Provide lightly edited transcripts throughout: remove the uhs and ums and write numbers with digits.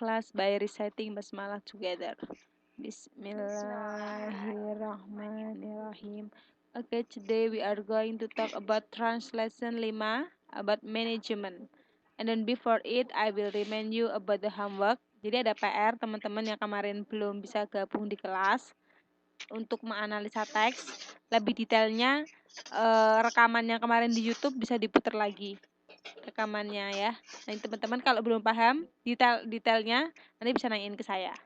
class by reciting basmalah together. Bismillahirrahmanirrahim. Okay, today we are going to talk about translation 5 about management. And then before it, I will remind you about the homework. Jadi ada PR teman-teman yang kemarin belum bisa gabung di kelas untuk menganalisa teks. Lebih detailnya rekaman yang kemarin di YouTube bisa diputar lagi rekamannya ya. Nah, teman-teman kalau belum paham detailnya nanti bisa nanyain ke saya.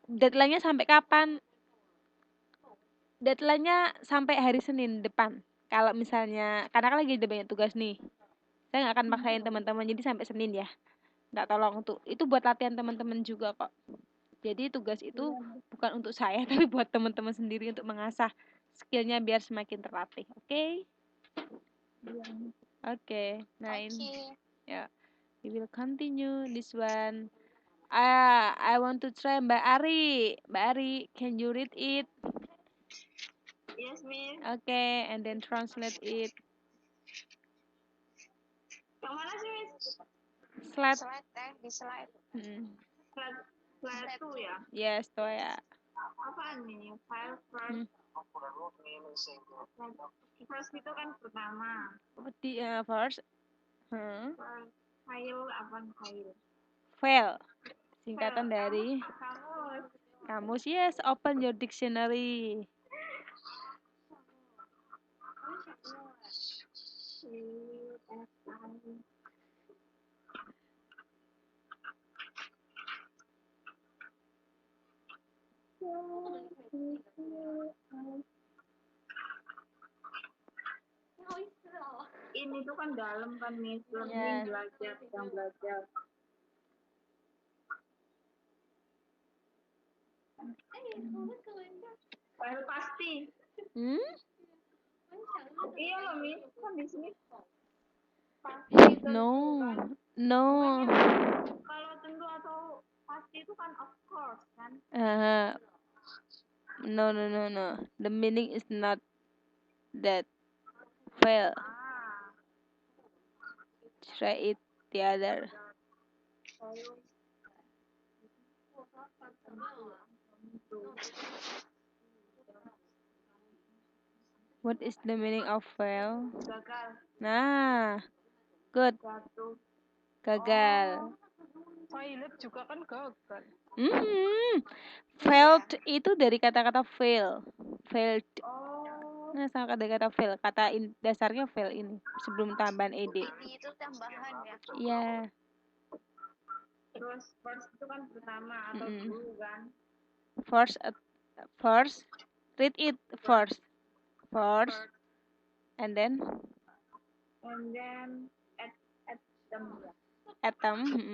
Deadline-nya sampai kapan? Deadline-nya sampai hari Senin depan. Kalau misalnya karena kan lagi ada banyak tugas nih. Saya nggak akan maksain teman-teman jadi sampai Senin ya. Nggak, tolong tuh. Itu buat latihan teman-teman juga kok. Jadi tugas itu bukan untuk saya tapi buat teman-teman sendiri untuk mengasah skillnya biar semakin terlatih. Oke? Oke. Nah, ini ya. We will continue this one. I want to try Mbak Ari. Mbak Ari, can you read it? Yes, Miss. Okay, and then translate it. Yang mana sih, Miss? Slide. Di slide. Slide 2 ya? Yes, tuh ya. Apaan nih? File first. First itu kan pertama. First. File apa file? File. Singkatan dari kamus. Yes, open your dictionary. Ini tuh kan dalam kan nih, learning belajar, yang belajar. File pasti. Iya loh, Mi. Kan di sini. No. Kalau tentu atau pasti itu kan of course kan. No. The meaning is not that. Fail. Try it the other. What is the meaning of fail? Gagal. Nah, good. Gagal. Failed juga kan gagal. Failed itu dari kata-kata fail. Failed. Oh. Nah, sama kata-kata fail. Kata dasarnya fail ini sebelum tambahan ed. Itu tambahan ya. Iya. Terus first itu kan pertama atau dulu kan. First. Read it first. And then atom.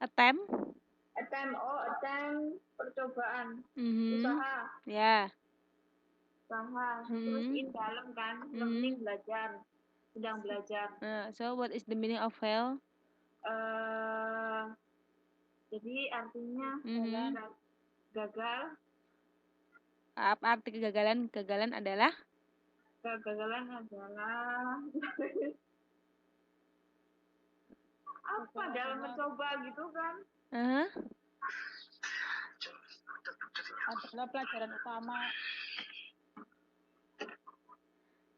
Attempt percobaan. Usaha. Ya. Usaha. Terus in dalam kan, learning belajar, sedang belajar. So what is the meaning of fail? Jadi artinya gagal. Apa arti kegagalan? Kegagalan adalah apa dalam mencoba gitu kan? Adalah pelajaran utama.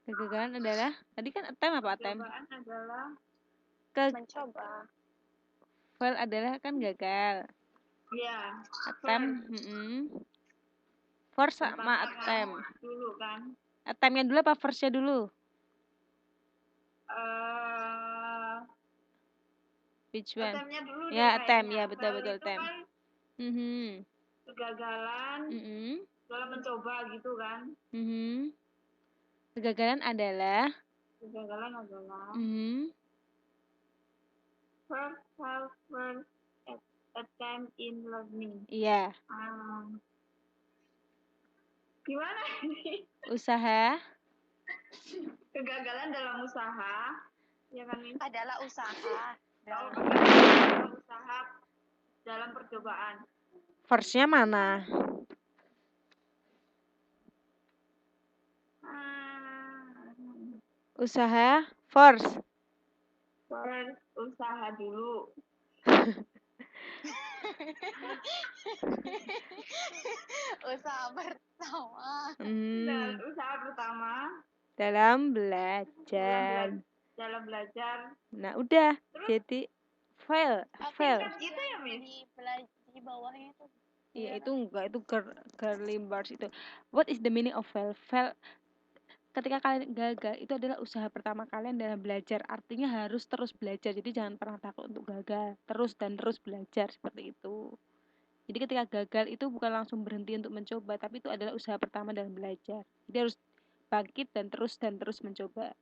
Kegagalan adalah tadi kan attempt apa attempt? Kegagalan adalah mencoba. Fail adalah kan gagal. Iya. Attempt. First sama attempt. Dulu kan. Attempt-nya dulu apa first-nya dulu? Which one? Attempt-nya dulu. Ya, attempt. Ya, betul attempt. Kan kegagalan. dalam mencoba gitu kan. Kegagalan adalah first attempt in learning. Iya. Gimana ini? Usaha. Kegagalan dalam usaha, ya kan ini? Adalah usaha. Dalam usaha dalam percobaan. First-nya mana? Usaha first. First, usaha dulu. Usaha pertama. Dan usaha pertama Dalam belajar. Dalam belajar. Nah, udah. Terus? Jadi fail. Gitu ya, Miss? Di bawahnya itu. Iya, itu enggak, itu girly bars itu. What is the meaning of fail? Fail ketika kalian gagal itu adalah usaha pertama kalian dalam belajar. Artinya harus terus belajar. Jadi jangan pernah takut untuk gagal. Terus dan terus belajar seperti itu. Jadi ketika gagal itu bukan langsung berhenti untuk mencoba, tapi itu adalah usaha pertama dalam belajar. Jadi harus bangkit dan terus mencoba.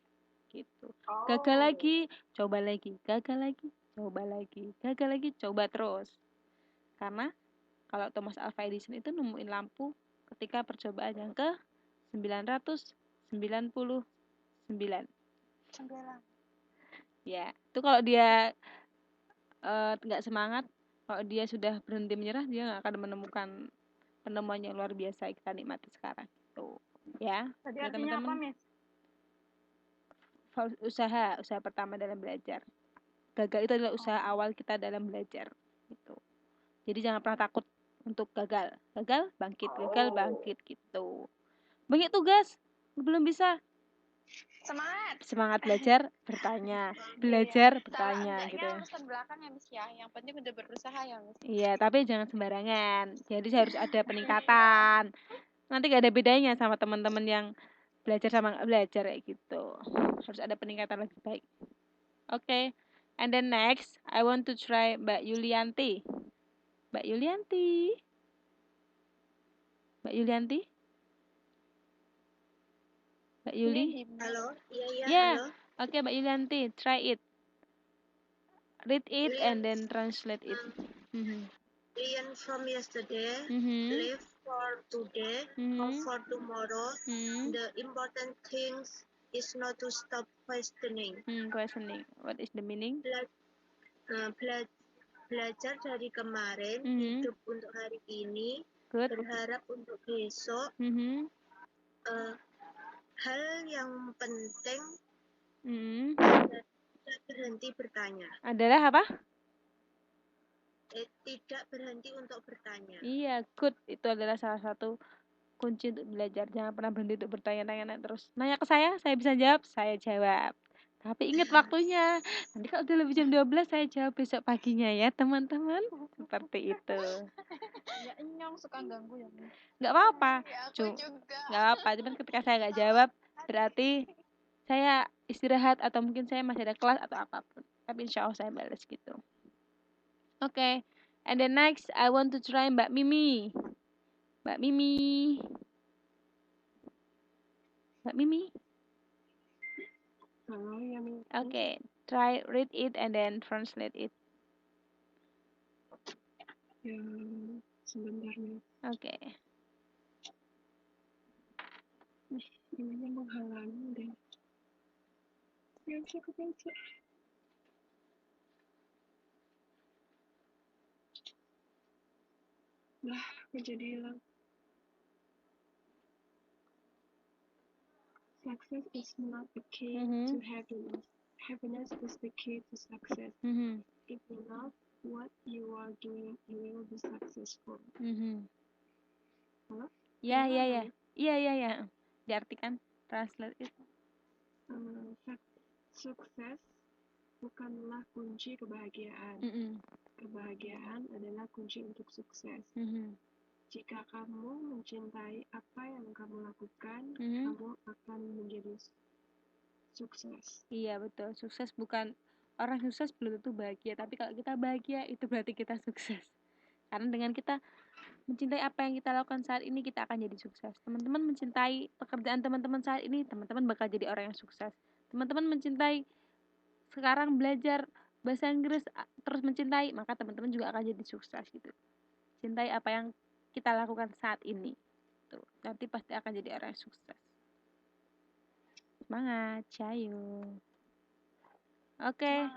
Gitu. Gagal lagi, coba lagi. Gagal lagi, coba lagi. Gagal lagi, coba terus. Karena kalau Thomas Alva Edison itu nemuin lampu ketika percobaan yang ke 999. Ya, itu kalau dia nggak semangat, kalau dia sudah berhenti menyerah, dia nggak akan menemukan penemuan yang luar biasa yang kita nikmati sekarang. Tuh, ya. Tadi Ya, artinya teman-teman. apa, Miss? Usaha pertama dalam belajar. Gagal itu adalah usaha awal kita dalam belajar. Gitu. Jadi jangan pernah takut untuk gagal. Gagal, bangkit. Gagal, bangkit gitu. Banyak tugas, belum bisa. Semangat belajar, bertanya. Belajar, bertanya gitu ya. Urusan belakang ya, Miss ya. Yang penting udah berusaha ya, Miss. Iya, tapi jangan sembarangan. Jadi harus ada peningkatan. Nanti gak ada bedanya sama teman-teman yang belajar sama nggak belajar kayak gitu. Harus ada peningkatan lebih baik. Okay. And then next, I want to try Mbak Yulianti. Mbak Yulianti. Mbak Yulianti? Mbak Yuli? Halo? Iya, Yeah. halo. Okay, Mbak Yulianti, try it. Read it and then translate it. Learn from yesterday, live for today, hope for tomorrow. The important things is not to stop questioning. Questioning. What is the meaning? Belajar dari kemarin, hidup untuk hari ini, Good. berharap untuk besok. Hal yang penting tidak berhenti bertanya. Adalah apa? Tidak berhenti untuk bertanya. Iya, good. Itu adalah salah satu kunci untuk belajar. Jangan pernah berhenti untuk bertanya-tanya terus. Nanya ke saya bisa jawab, saya jawab. Tapi ingat waktunya. Nanti kalau udah lebih jam 12 saya jawab besok paginya ya, teman-teman. Seperti itu. Ya, Enyong suka ganggu ya. Enggak apa-apa. Aku juga. Enggak apa-apa, cuman ketika saya enggak jawab, berarti saya istirahat atau mungkin saya masih ada kelas atau apapun. Tapi insya Allah saya balas gitu. Okay. And then next, I want to try Mbak Mimi. Mbak Mimi. Mbak Mimi. Okay. Try read it and then translate it. Sebentar nih. Okay. Ini menghalangi deh. Kepenci. Lah, jadi hilang. Success is not the key to happiness. Happiness is the key to success. If you love what you are doing, you will be successful. Halo? Ya. Iya. Diartikan, translate it. Sukses bukanlah kunci kebahagiaan. Kebahagiaan adalah kunci untuk sukses. Jika kamu mencintai apa yang kamu lakukan, kamu akan menjadi sukses. Iya, betul. Sukses bukan, orang sukses belum tentu bahagia, tapi kalau kita bahagia itu berarti kita sukses. Karena dengan kita mencintai apa yang kita lakukan saat ini, kita akan jadi sukses. Teman-teman mencintai pekerjaan teman-teman saat ini, teman-teman bakal jadi orang yang sukses. Teman-teman mencintai sekarang belajar bahasa Inggris terus mencintai, maka teman-teman juga akan jadi sukses gitu. Cintai apa yang kita lakukan saat ini. Tuh, nanti pasti akan jadi orang yang sukses. Semangat, cayo. Oke.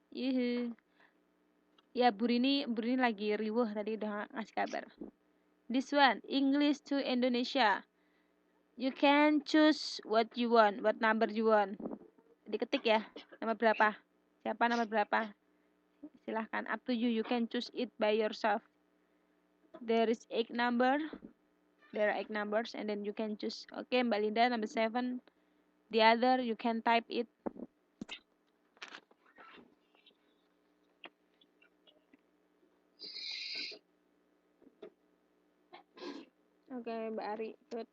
Yuhu. Ya, Bu Rini lagi riuh tadi udah ngasih kabar. This one, English to Indonesia. You can choose what you want, what number you want. Diketik ya, nomor berapa? Siapa nomor berapa? Silahkan, up to you. You can choose it by yourself. There is 8 number. There are 8 numbers and then you can choose. Okay, Mbak Linda, number 7. The other, you can type it. Okay, Mbak Ari, good.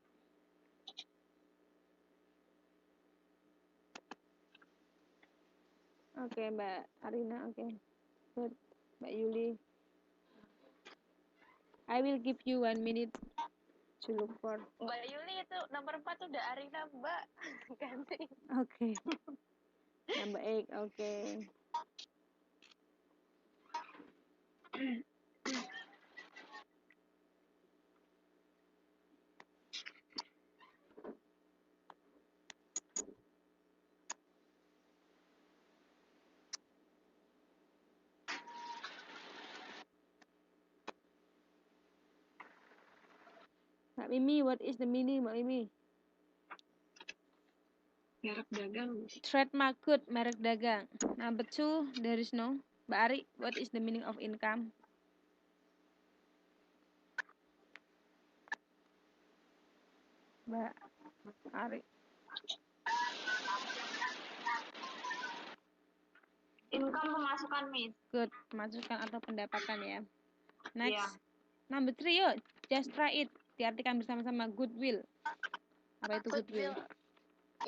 Okay, Mbak Arina, okay. Good. Mbak Yuli. I will give you 1 minute to look for. Mbak Yuli itu nomor 4 udah Arina, Mbak. Ganti. Okay. Number 8, okay. Mbak Mimi, what is the meaning, Mbak Mimi? Merek dagang. Trademark good, merek dagang. Number 2, there is no. Mbak Ari, what is the meaning of income? Mbak Ari. Income pemasukan, Miss. Good, pemasukan atau pendapatan ya. Next. Yeah. Number 3 yuk, just try it. Diartikan bersama-sama goodwill. Apa itu goodwill?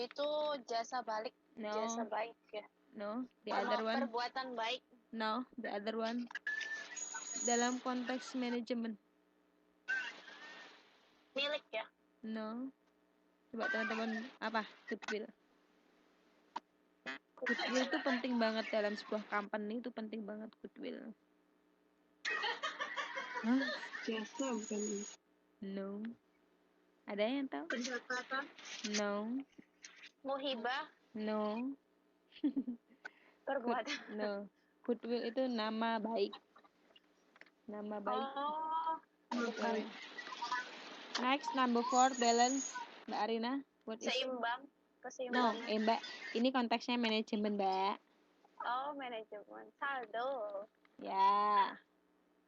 Itu jasa balik, No. jasa baik ya. No, the other one. Perbuatan baik. No, the other one. Dalam konteks manajemen. Milik ya. No. Coba teman-teman apa goodwill? Goodwill itu penting banget dalam sebuah company, itu penting banget goodwill. Hah? Jasa bukan? No. Ada yang tahu? Pendapatan. No. Muhibah. No. Perbuatan. No. Goodwill itu nama baik. Nama baik. Oh. Bukan. Next, number 4, balance. Mbak Arina, what is? Seimbang. No, Keseimbangan. Mbak. Ini konteksnya manajemen, Mbak. Oh, manajemen. Saldo. Ya.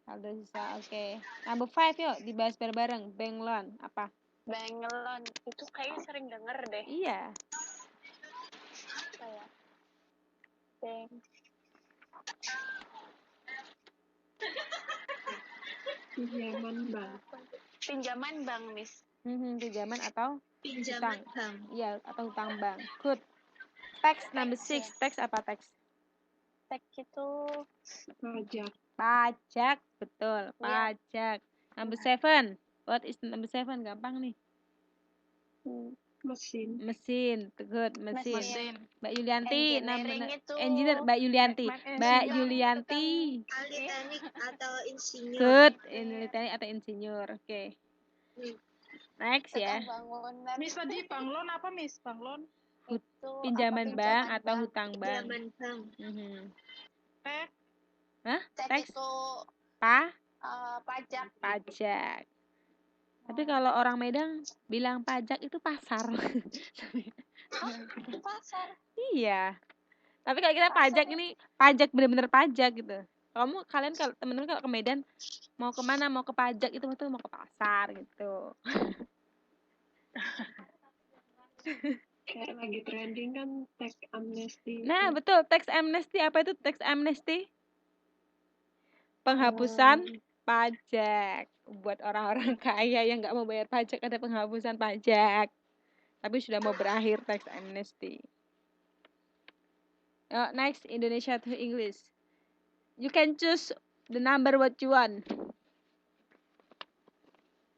Saldo sisa, oke. Number 5 yuk, dibahas bareng-bareng. Bank loan, apa? Bank loan. Itu kayaknya sering denger deh. Iya. Kayak bank. Pinjaman bank. Pinjaman bank, Miss. Pinjaman atau Pinjaman hutang. bank. Iya, atau hutang bank. Good. Tax number 6. Tax apa tax? Tax itu Pajak. Pajak, betul. Iya. Pajak. Number 7. What is number 7? Gampang nih. Mesin. Mesin. Good, mesin. Mbak Yulianti, Engineering itu. engineer, Mbak Yulianti. Mbak Yulianti. Ahli teknik atau insinyur. Good, ahli teknik atau insinyur. Oke. Next ya. Bangunan. Miss tadi banglon apa, Miss? Banglon? Itu Pinjaman bank atau hutang bank. Pinjaman bank. Teks. Hah? Tax Tax? itu pajak. Pajak. Tapi kalau orang Medan bilang pajak itu pasar. Pasar. Iya. Tapi kalau kita pajak ini pajak benar-benar pajak gitu. Kalian kalau teman-teman kalau ke Medan mau kemana, mau ke pajak itu betul mau ke pasar gitu. Kayak lagi trending kan tax amnesty. Nah betul, tax amnesty. Apa itu tax amnesty? Penghapusan pajak. Buat orang-orang kaya yang nggak mau bayar pajak ada penghapusan pajak. Tapi sudah mau berakhir tax amnesty. Next, Indonesia to English. You can choose the number what you want.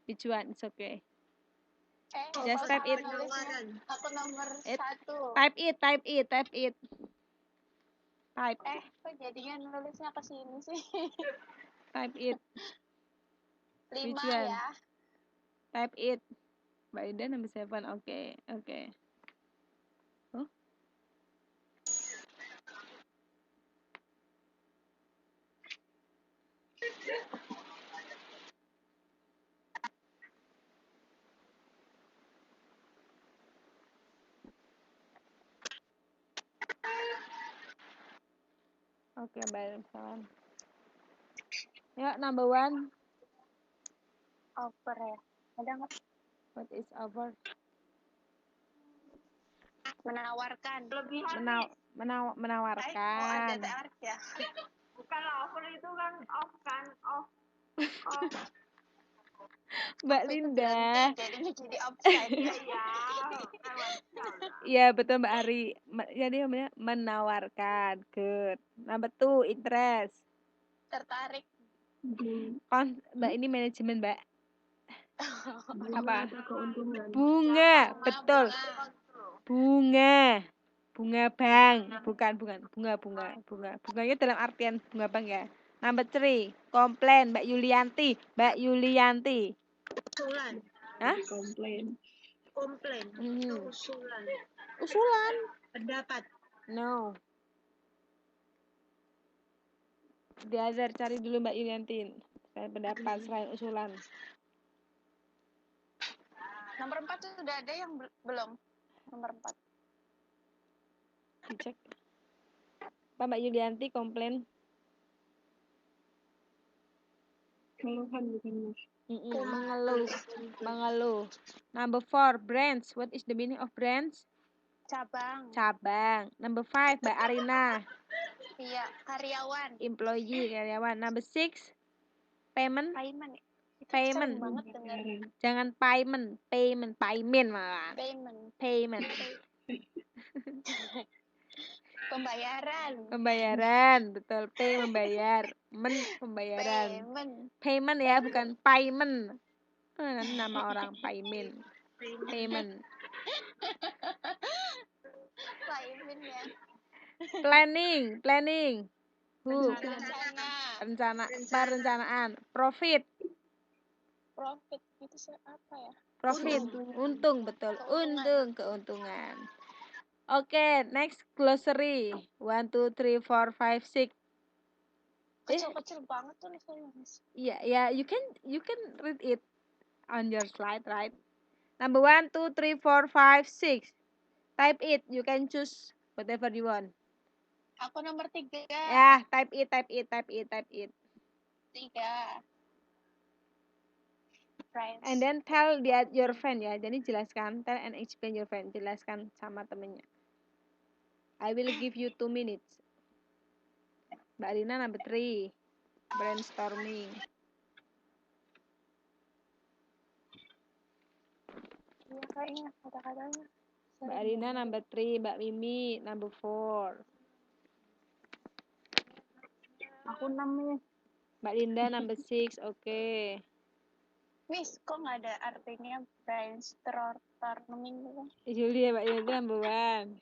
Which one? It's okay. Just type it. Aku nomor It. 1. Type it. Type. Kok jadinya nulisnya ke sini sih? Type it. 5 Which one? ya. Type it. Mbak Ida number 7. Okay. Oh. Oke, Mbak Salam. Ya, number 1. Over ya. Ada nggak? What is over? Menawarkan. Menawarkan. Ada arti ya. Bukan over itu kan off kan off. Mbak Linda. Jadinya jadi offside ya. Iya, betul Mbak Ari. Jadi namanya menawarkan. Good. Number 2, interest. Tertarik. Mbak ini manajemen, Mbak. Apa? Bunga. Betul. Bunga bank, bukan bunga. Bunganya dalam artian bunga bank ya. Number 3, komplain, Mbak Yulianti. Usulan. Hah? Komplain. Usulan. Pendapat. No. Diajar cari dulu Mbak Yulianti. Saya pendapat selain usulan. Nomor 4 sudah ada yang belum? Nomor 4. Dicek. Mbak Yulianti komplain. Keluhan bukan mas. Mengeluh. Number 4, branch. What is the meaning of branch? Cabang. Number 5, Mbak Arina. Iya, karyawan. Karyawan. Number 6, payment. Payment banget dengar. Jangan payment malah. Payment. Pembayaran, betul. Pay membayar, pembayaran. Payment ya, bukan payment. Nama orang payment. Payment ya. Planning. Perencanaan. Profit itu apa ya? Profit, untung, betul. Keuntungan. Oke, next glossary. 1, 2, 3, 4, 5, 6. Kecil-kecil banget tulisannya, Miss. Yeah, you can read it on your slide, right? Number 1, 2, 3, 4, 5, 6. Type it. You can choose whatever you want. Aku nomor 3. Ya, type it. 3. Friends. And then tell your friend ya. Jadi jelaskan, tell and explain your friend. Jelaskan sama temennya. I will give you 2 minutes. Mbak Rina number 3. Brainstorming. Iya, kayaknya kata-katanya. Mbak Rina number 3, Mbak Mimi number 4. Aku 6 nih. Mbak Linda number 6, oke. Miss, kok nggak ada artinya brainstorming gitu? Julia, Mbak Julia number 1.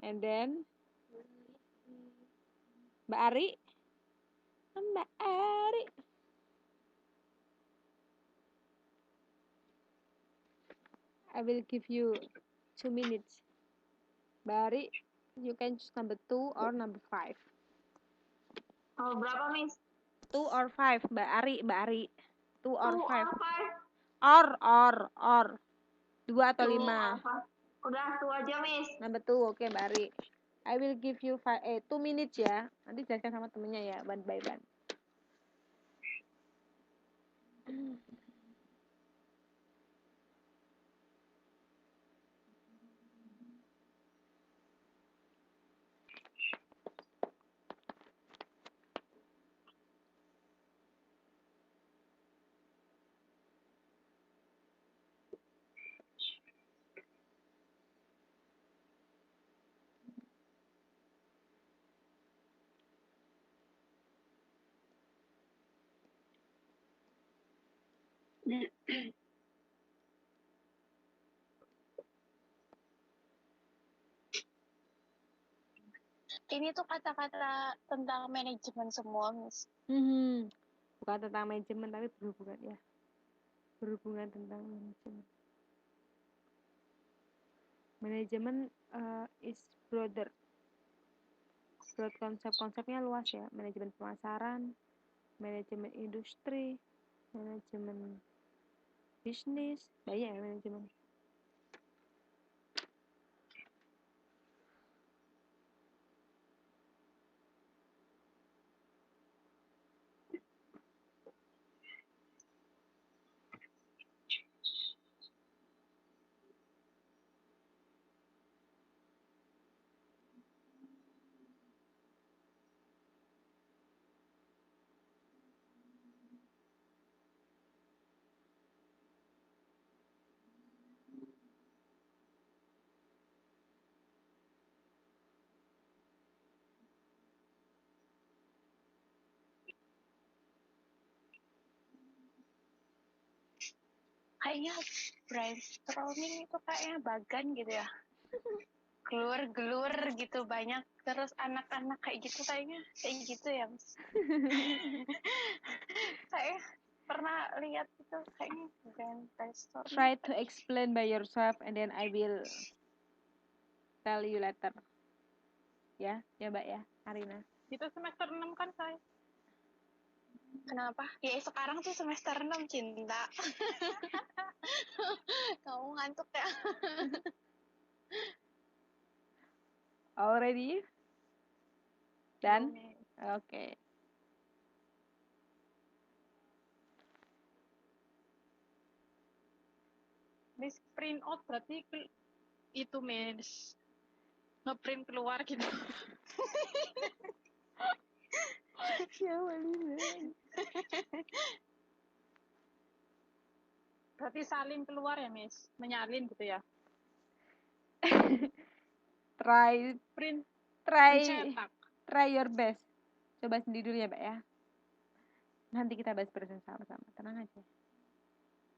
And then Mbak Ari. I will give you 2 minutes. Mbak Ari, you can choose number 2 or number 5. Oh, berapa, Miss? 2 or 5, Mbak Ari. 2 or 5. Or. 2 atau 5. Udah, 2 aja, Miss. Number 2, oke, Mbak Ari. I will give you 2 minutes ya. Nanti jelaskan sama temennya ya, one by one. Ini tuh kata-kata tentang manajemen semua, Miss. Bukan tentang manajemen tapi berhubungan ya. Berhubungan tentang manajemen. Manajemen is broader. Broad konsepnya luas ya. Manajemen pemasaran, manajemen industri, manajemen bisnis, banyak ya manajemen. Kayaknya brainstorming itu kayaknya bagan gitu ya. Gelur-gelur gitu banyak, terus anak-anak kayak gitu kayaknya kayak gitu ya, Miss. Saya pernah lihat itu kayaknya brainstorming. Try to explain by yourself and then I will tell you later. Ya Mbak ya, Arina. Itu semester 6 kan saya. Kenapa? Ya sekarang tuh semester 6, Cinta. Kamu ngantuk ya? Already? Done? Okay. Miss print out berarti itu Miss ngeprint keluar gitu. Ya Walina. Berarti salin keluar ya Miss, menyalin gitu ya. Try Mencetak. Try your best. Coba sendiri dulu ya Mbak ya. Nanti kita bahas bersama-sama. Tenang aja.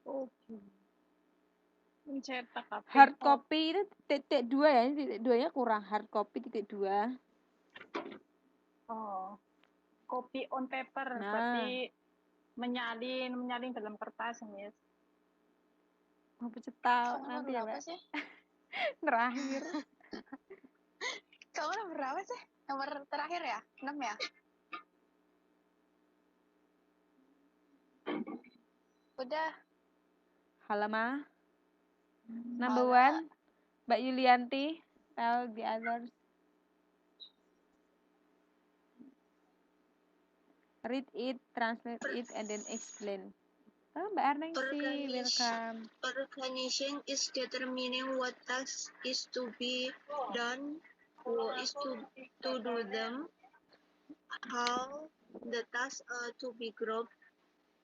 Oke. Mencetak apa? Hard copy itu titik 2 ya. Titik 2-nya kurang. Hard copy titik 2. Oh. Copy on paper berarti menyalin dalam kertas, Miss. Mau cetak nanti ya, Mbak. Sih? Terakhir. Kamu nomor berapa sih? Nomor terakhir ya? 6 ya? Udah. Halama. Number 1. Mbak Yulianti. Tell the others. Read it, translate it, and then explain. Oh, Mbak Arningsi, welcome. Organization is determining what task is to be done, who is to do them, how the tasks are to be grouped,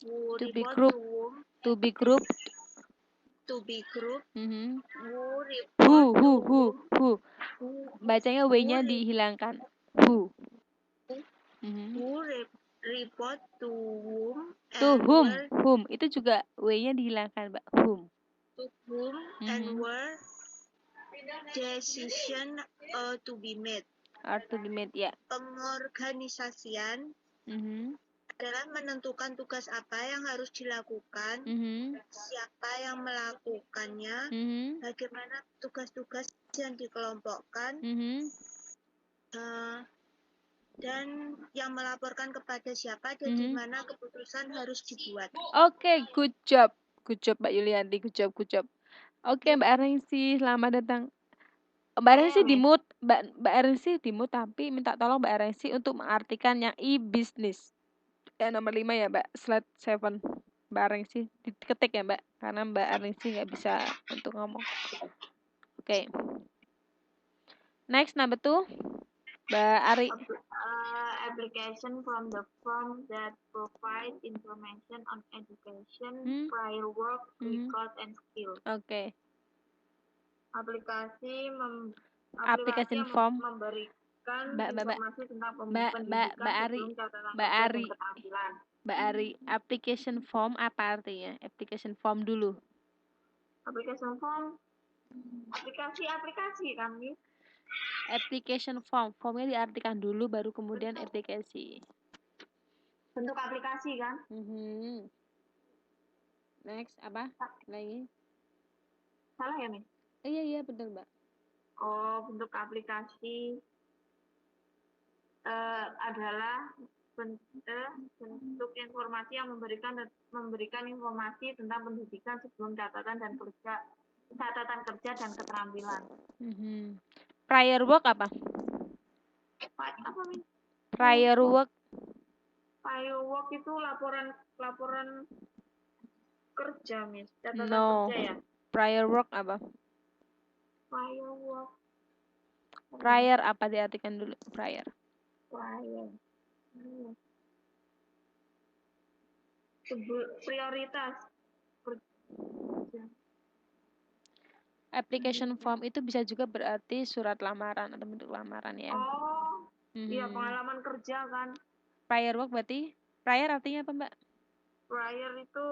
who To be report grouped. to whom, To be grouped. Who report to whom. Bacanya W-nya dihilangkan. Who. Who report to whom. To whom. Whom. Itu juga W-nya dihilangkan, Mbak. Whom. To whom and where decision to be made. Are to be made, ya. Pengorganisasian adalah menentukan tugas apa yang harus dilakukan, siapa yang melakukannya, bagaimana tugas-tugas yang dikelompokkan, dan yang melaporkan kepada siapa dan di mana keputusan harus dibuat. Oke, good job. Good job Mbak Yulianti, good job. Oke, Mbak Arningsi, selamat datang. Mbak Arningsi Mbak Arningsi dimut tapi minta tolong Mbak Arningsi untuk mengartikan yang e-business. Nomor 5 ya, Mbak. Slide 7. Mbak Arningsi diketik ya, Mbak, karena Mbak Arningsi nggak bisa untuk ngomong. Oke. Next, number 2. Mbak Ari. Application from the form that provide information on education, prior work, record, and skill. Oke. Aplikasi form memberikan informasi tentang pendidikan sebelum catatan keterampilan. Mbak Ari, application form apa artinya? Application form dulu. Application form, aplikasi kan, Miss? Application form, formnya diartikan dulu baru kemudian aplikasi. Bentuk aplikasi kan? Next, apa lagi? Salah ya, Miss? Iya betul, Mbak. Oh, bentuk aplikasi adalah bentuk informasi yang memberikan informasi tentang pendidikan sebelum catatan kerja dan keterampilan. Prior work apa? Apa, Miss? Prior work. Prior work itu laporan kerja, Miss. Catatan No. kerja ya. Prior work apa? Prior work. Prior apa diartikan dulu? Prior. Prioritas. Application form itu bisa juga berarti surat lamaran atau bentuk lamaran ya. Oh, iya, pengalaman kerja kan. Prior work berarti, prior artinya apa, Mbak? Prior itu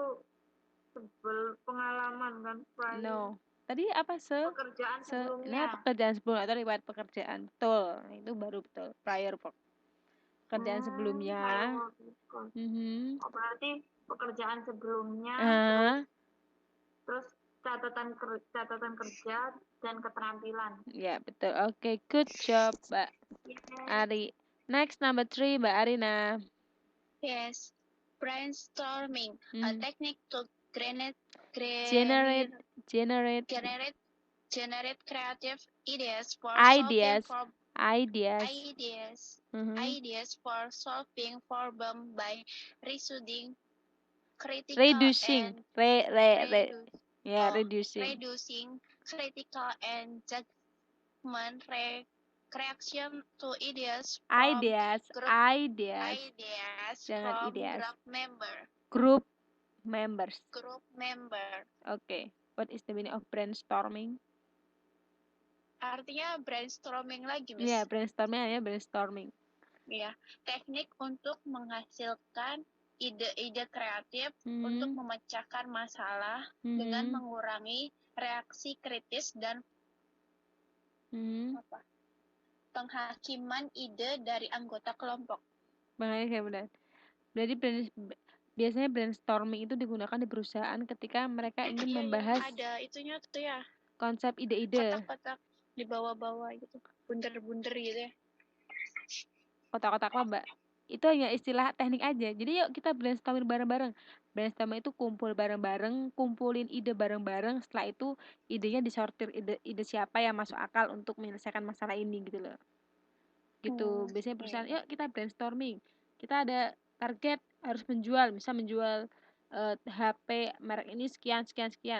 pengalaman kan. Prior. No. Tadi apa pekerjaan sebelumnya. Nah, pekerjaan sebelumnya atau riwayat pekerjaan. Betul. Itu baru betul. Prior work. Pekerjaan sebelumnya. Oh, berarti pekerjaan sebelumnya terus catatan kerja dan keterampilan. Ya, betul. Oke, good job, Mbak Ari. Next, number 3, Mbak Arina. Yes, brainstorming, a technique to generate creative ideas for solving problem by reducing critical and judgment reaction to ideas from group members. Okay. What is the meaning of brainstorming? Artinya brainstorming lagi, Miss. Iya, brainstorming. Iya, teknik untuk menghasilkan ide-ide kreatif untuk memecahkan masalah dengan mengurangi reaksi kritis dan penghakiman ide dari anggota kelompok. Benar. Berarti biasanya brainstorming itu digunakan di perusahaan ketika mereka ingin membahas ada itunya tuh ya, konsep ide-ide. Kotak-kotak di bawah-bawah gitu, bunder-bunder gitu ya. Kotak-kotak apa, Mbak? Itu hanya istilah teknik aja. Jadi yuk kita brainstorming bareng-bareng. Brainstorming itu kumpul bareng-bareng, kumpulin ide bareng-bareng. Setelah itu idenya disortir, ide siapa yang masuk akal untuk menyelesaikan masalah ini gitu loh. Gitu. Biasanya perusahaan, yuk kita brainstorming. Kita ada target harus menjual HP merek ini sekian.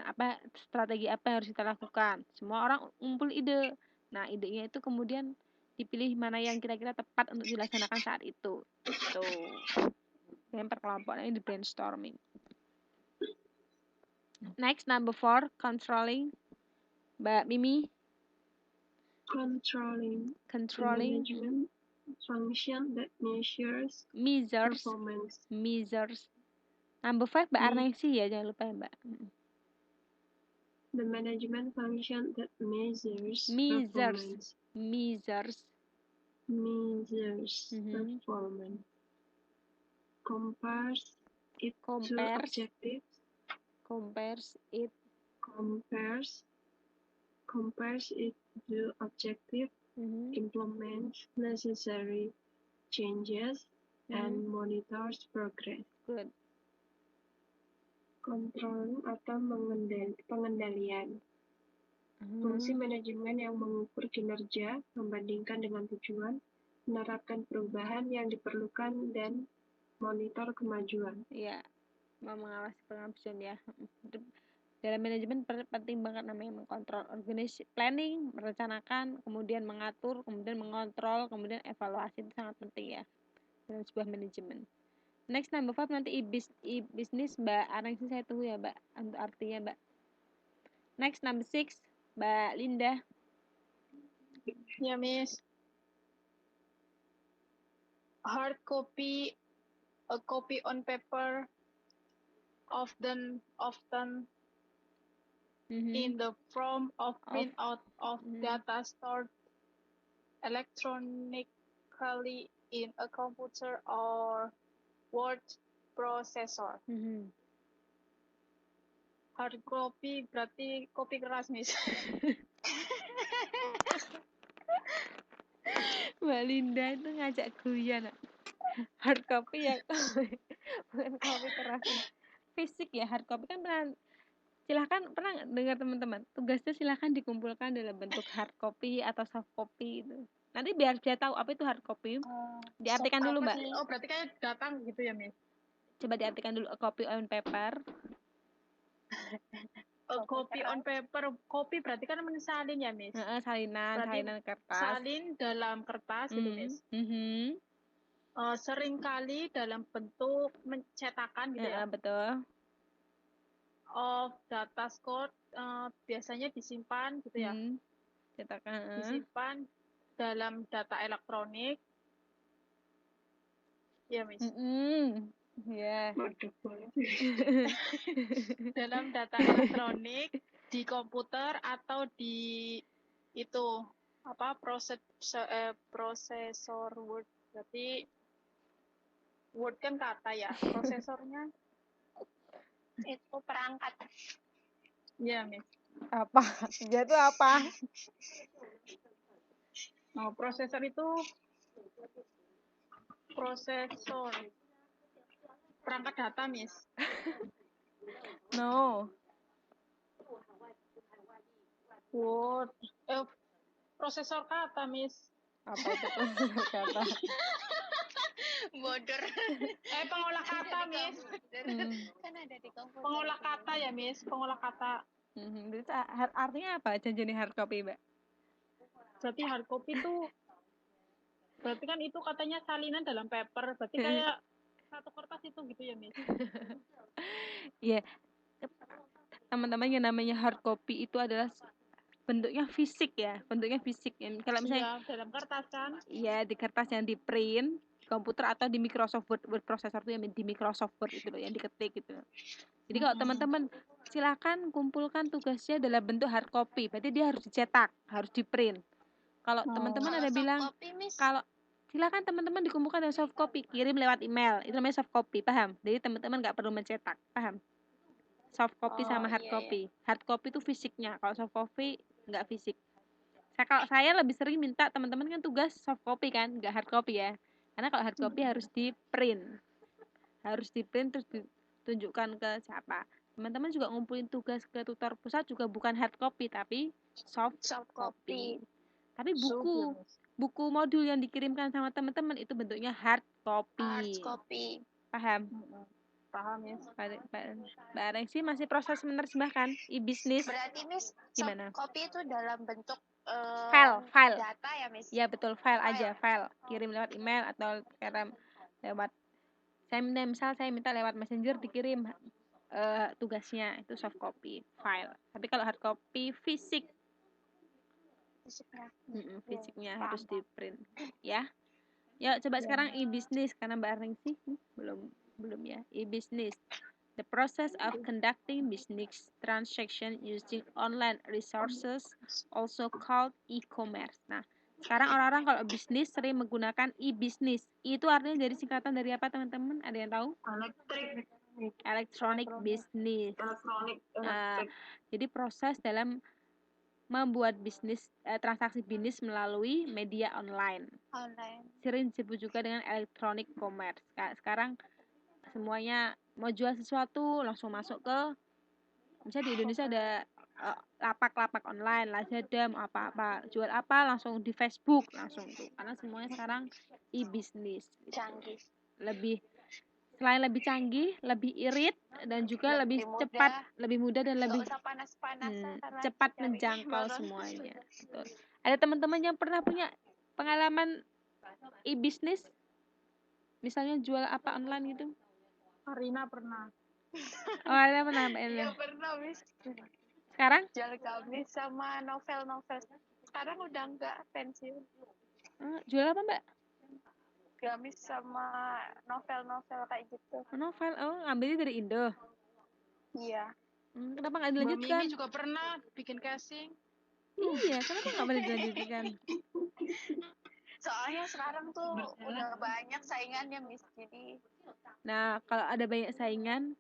Apa strategi apa yang harus kita lakukan? Semua orang ngumpul ide. Nah, idenya itu kemudian dipilih mana yang kira-kira tepat untuk dilaksanakan saat itu. Gitu. Dan perkelompokan ini di brainstorming. Next, number 4, controlling. Mbak Mimi. Controlling. Management function that measures performance. Number 5, Mbak Arnesi ya, jangan lupa ya, Mbak. The management function that measures performance. Performance. Compares it to objective. Implements necessary changes and monitors progress. Good. Controlling atau pengendalian. Fungsi manajemen yang mengukur kinerja, membandingkan dengan tujuan, menerapkan perubahan yang diperlukan, dan monitor kemajuan. Iya, mengawasi pengawasan ya. Dalam manajemen penting banget namanya mengkontrol, planning, merencanakan, kemudian mengatur, kemudian mengontrol, kemudian evaluasi, itu sangat penting ya dalam sebuah manajemen. Next, number 5 nanti e-business Mbak Arang, saya tunggu ya Mbak untuk artinya Mbak. Next, number 6 Mbak Linda. Ya, Miss. Hard copy A copy on paper often in the form of printout of data stored electronically in a computer or word processor. Hard copy berarti kopi keras, Miss. Mbak Linda itu ngajak guyon. Hard copy ya, bukan kopi keras. Fisik ya, hard copy kan pernah dengar teman-teman, tugasnya silahkan dikumpulkan dalam bentuk hard copy atau soft copy itu. Nanti biar saya tahu apa itu hard copy, diartikan dulu Mbak. Oh berarti kayak datang gitu ya, Miss? Coba diartikan dulu, a copy on paper. Copy on paper, copy berarti kan mensalin ya, Miss? Salinan kertas. Salin dalam kertas gitu, Miss. Seringkali dalam bentuk mencetakan gitu ya. Betul. Of data stored biasanya disimpan gitu ya. Cetakan. Disimpan dalam data elektronik. Ya, Miss. Ya. Dalam data elektronik di komputer atau di itu apa prosesor Word. Berarti Word kan kata ya, prosesornya itu perangkat. Iya, Miss. Apa? Dia itu apa? Nah, prosesor itu prosesor perangkat data, Miss. No. Word. Prosesor kata, Miss. Apa itu prosesor kata? Bodoh. Pengolah kata, Miss. Kan ada di komputer. Pengolah kata ya, Miss. Pengolah kata. Berarti artinya apa jenis hard copy, Mbak? Berarti hard copy itu berarti kan itu katanya salinan dalam paper. Berarti kayak satu kertas itu gitu ya, Miss? Iya. Teman-teman, yang namanya hard copy itu adalah bentuknya fisik ya, Kalau misalnya dalam kertas kan? Iya, di kertas yang di print komputer atau di Microsoft Word processor itu yang di Microsoft Word itu loh, yang diketik gitu. Jadi kalau teman-teman silakan kumpulkan tugasnya dalam bentuk hard copy, berarti dia harus dicetak, harus di print. Kalau teman-teman ada bilang kalau silakan teman-teman dikumpulkan dalam soft copy, kirim lewat email, itu namanya soft copy, paham? Jadi teman-teman nggak perlu mencetak, paham? Soft copy sama hard copy. Hard copy itu fisiknya, kalau soft copy nggak fisik. Kalau saya lebih sering minta teman-teman kan tugas soft copy kan, nggak hard copy ya. Karena kalau hard copy harus di print. Terus ditunjukkan ke siapa. Teman-teman juga ngumpulin tugas ke tutor pusat juga bukan hard copy tapi soft copy. Tapi buku modul yang dikirimkan sama teman-teman itu bentuknya hard copy. Paham? Paham ya. Mbak Arengsi masih proses menerjemahkan e-business. Berarti Miss, gimana? Soft copy itu dalam bentuk file data ya, Miss? Ya betul, file aja, file. Kirim lewat email atau kirim lewat saya minta lewat messenger dikirim tugasnya, itu soft copy file. Tapi kalau hard copy fisik, fisiknya harus di print ya. Ya coba sekarang e-business, karena Mbak Arengsi belum ya. E-business, the process of conducting business transaction using online resources, also called e-commerce. Nah, sekarang orang-orang kalau bisnis sering menggunakan e-business. Itu artinya dari singkatan dari apa, teman-teman? Ada yang tahu? Electronic business. Jadi proses dalam membuat transaksi bisnis melalui media online. Sering disebut juga dengan electronic commerce. Sekarang semuanya mau jual sesuatu langsung masuk ke, misalnya di Indonesia ada lapak-lapak online, Lazada, mau apa-apa, jual apa langsung di Facebook langsung tuh, karena semuanya sekarang e-business. Canggih. Selain lebih canggih, lebih irit, dan juga lebih cepat, lebih mudah, dan lebih cepat menjangkau semuanya. Betul. Ada teman-teman yang pernah punya pengalaman e-business? Misalnya jual apa online gitu? Arina pernah. Oh, Arina pernah, Mbak Ella? Ya pernah, Miss. Sekarang? Jual gamis sama novel-novel. Sekarang udah enggak, pensiun. Jual apa, Mbak? gamis sama novel-novel kayak gitu. Novel, ngambilnya dari Indo. Iya. Kenapa nggak Mbak dilanjutkan? Mimi juga pernah bikin casing. Iya, kenapa nggak boleh dilanjutkan? Soalnya sekarang tuh udah banyak saingannya, Miss. Jadi Nah, kalau ada banyak saingan,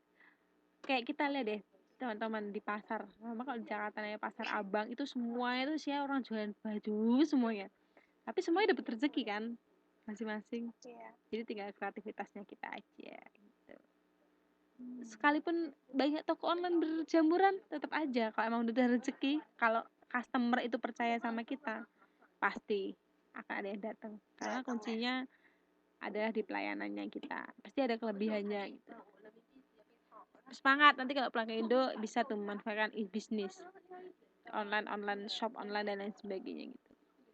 kayak kita lihat deh, teman-teman di pasar. Memang kalau di Jakarta namanya pasar Abang itu semuanya itu sih orang jualan baju semuanya. Tapi semuanya dapat rezeki kan, masing-masing. iya. Jadi tinggal kreativitasnya kita aja. Gitu. Sekalipun banyak toko online berjamuran, tetap aja kalau emang udah rezeki, kalau customer itu percaya sama kita, pasti akan ada yang datang. Karena kuncinya adalah di pelayanannya kita. Pasti ada kelebihannya gitu. Semangat, nanti kalau pulang ke Indo bisa tuh memanfaatkan e-bisnis. Online shop online dan lain sebagainya gitu.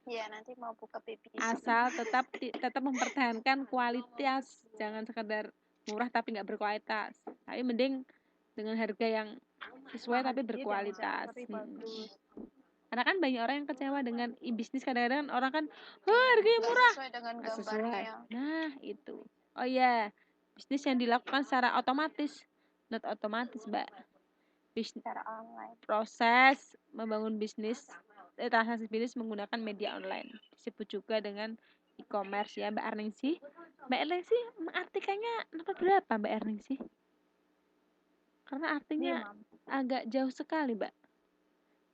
Iya, nanti mau buka bisnis. Asal tetap mempertahankan kualitas, jangan sekedar murah tapi nggak berkualitas. Tapi mending dengan harga yang sesuai tapi berkualitas. Karena kan banyak orang yang kecewa dengan e-bisnis, kadang-kadang orang kan, harganya murah. Sesuai dengan Nggak sesuai. gambarnya. Nah, itu. Oh iya, bisnis yang dilakukan secara otomatis, not otomatis, Mbak. Bisnis Secara online. proses membangun bisnis, transaksi bisnis menggunakan media online. Disebut juga dengan e-commerce ya, Mbak Erningsih. Mbak Erningsih mengartikannya nomor berapa, Mbak Erningsih? Karena artinya agak jauh sekali, Mbak.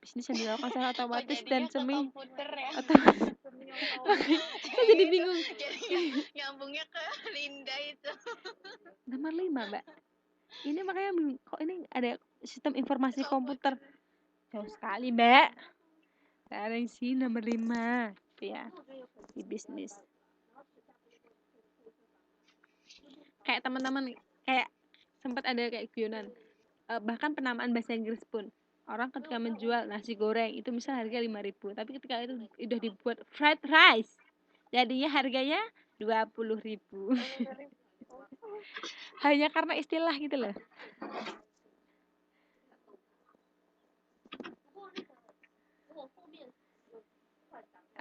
Bisnis yang dilakukan secara otomatis dan semi otomatis. Saya jadi bingung. Nyambungnya ke Linda itu. Nomor 5, Mbak. Ini makanya kok ini ada sistem informasi komputer. Jauh sekali, Mbak. Sekarang sih nomor 5 ya di bisnis. Kayak teman-teman kayak sempat ada kayak guyonan. Bahkan penamaan bahasa Inggris pun. Orang ketika menjual nasi goreng itu misal harga 5.000, tapi ketika itu udah dibuat fried rice, jadinya harganya 20.000. Hanya karena istilah gitu loh.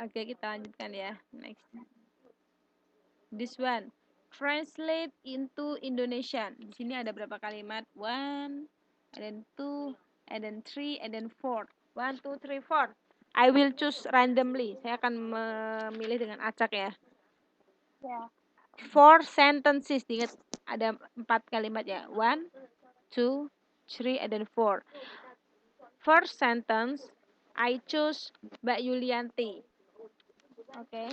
Oke, kita lanjutkan ya. Next. This one. Translate into Indonesian. Di sini ada berapa kalimat? 1, and then 2, and then 3, and then 4. 1, 2, 3, 4. I will choose randomly. Saya akan memilih dengan acak ya. Ya. 4 sentences. Ingat ada 4 kalimat ya. 1, 2, 3, and then 4. First sentence, I choose Mbak Yulianti. Oke.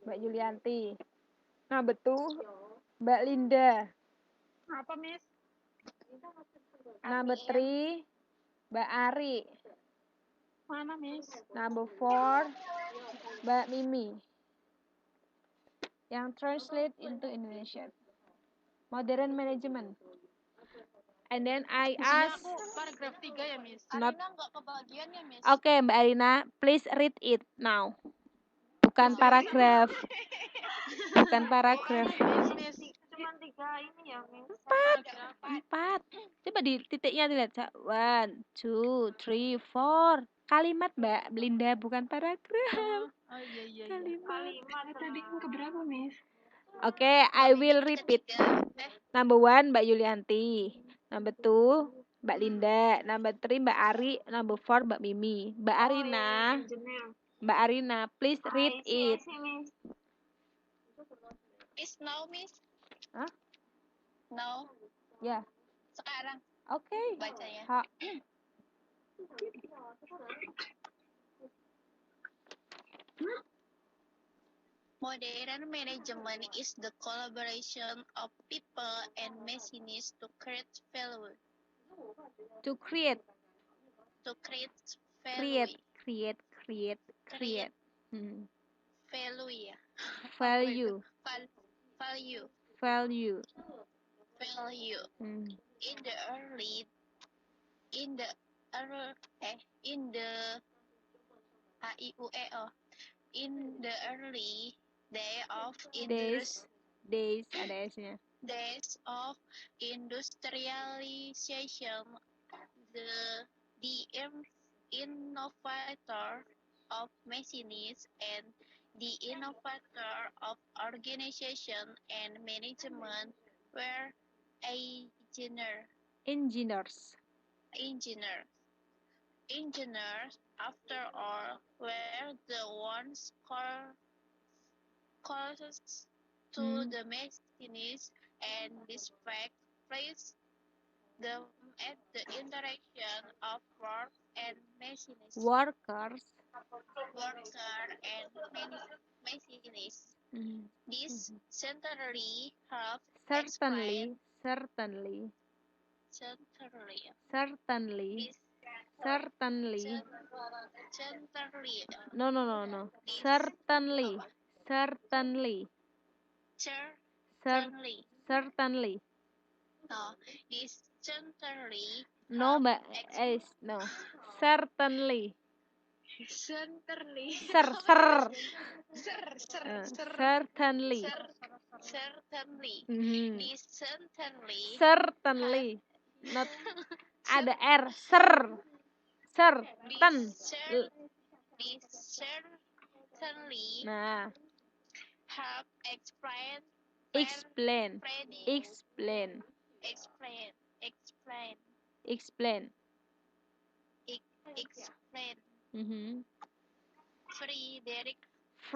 Mbak Yulianti. Nah, betul. Mbak Linda. Apa, Miss? Number 3, Mbak Ari. Mana, Miss? Number 4, Mbak Mimi. Yang translate into Indonesian. Modern management. And then I ask. Aku paragraf 3 ya, Miss. Not. Arina nggak kebagian ya, Miss? Oke, Mbak Arina, please read it now. Bukan paragraf. Bukan paragraf. Miss. Cuma 3 ini ya, Miss. 4. Coba di titiknya dilihat. 1, 2, 3, 4. Kalimat, Mbak Linda, bukan paragraf. Oh iya. Kalimat. Tadi yang keberapa, Miss? Oke, I will repeat. Number 1, Mbak Yulianti. Number 2, Mbak Linda. Number 3, Mbak Ari. Number 4, Mbak Mimi. Mbak Arina. Mbak Arina, please read it. Is now, Miss? Hah? Now. Ya. Sekarang. Oke. Bacanya. Modern management is the collaboration of people and machines to create value. To create. Value. Create. Value ya. Value. Value. Hmm. In the early day of Days ada S-nya. days of industrialization, the innovator of machines and The innovator of organization and management were engineer. Engineers. Engineers. Engineers, after all, were the ones closest to the machines, and this fact placed them at the interaction of work and machines. Workers. Worker and machines. This certainly helped explain. Certainly. Certainly. No. Certainly. Certainly. This certainly No, Mbak. No. Certainly. Certainly. Certainly. Certainly. This certainly. Certainly. Not ada R. Certain. This certainly Nah. help explain.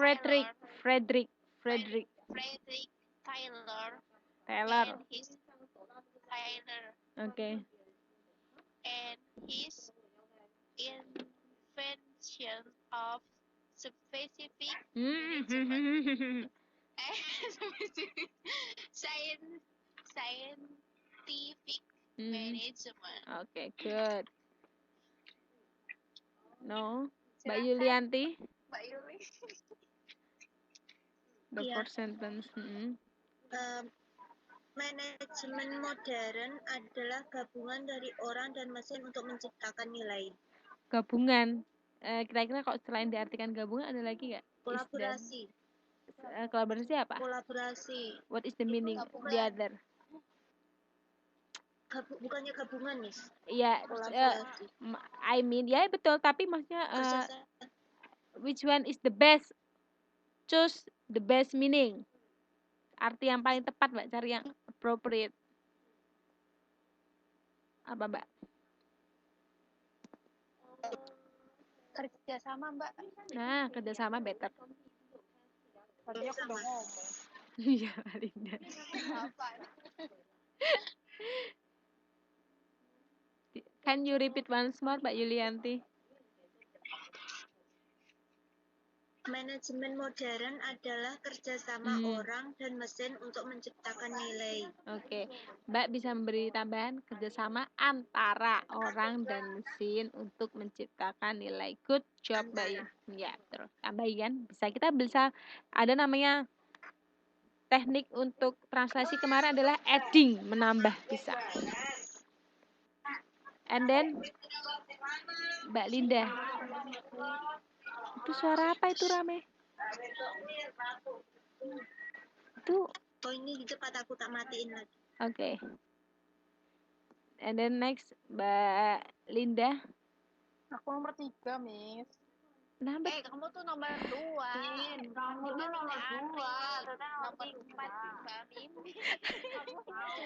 Frederick Taylor. Taylor. Okay. Okay. And his invention of specific scientific management. Okay, good. No, Mbak Yulianti. The Iya. first sentence. Manajemen modern adalah gabungan dari orang dan mesin untuk menciptakan nilai. Gabungan. Kira-kira kalau selain diartikan gabungan ada lagi nggak? Kolaborasi. Kolaborasi apa? Kolaborasi. What is the meaning? The other. Bukannya gabungan, Miss. Iya. I mean, ya betul. Tapi maksudnya which one is the best? Choose the best meaning. Arti yang paling tepat, Mbak. Cari yang appropriate. Apa, Mbak? Kerjasama, Mbak. Nah, kerjasama better. Tadi aku udah ngomong. Iya, Linda. Can you repeat once more, Mbak Yulianti? Manajemen modern adalah kerjasama orang dan mesin untuk menciptakan nilai. Oke, Mbak bisa memberi tambahan kerjasama antara orang dan mesin untuk menciptakan nilai. Good job, Mbak. Ya, terus tambahin. Kita bisa ada namanya teknik untuk translasi kemarin adalah adding, menambah bisa. And then Mbak Linda. Itu suara apa itu rame? Itu. Oh, ini di tempat aku tak matiin lagi. Okay. And then next Mbak Linda. Aku nomor 3, Miss. Kenapa? Kamu tuh nomor 2. Kamu tuh nomor 2. Nomor 4 Mimi. Kamu tahu.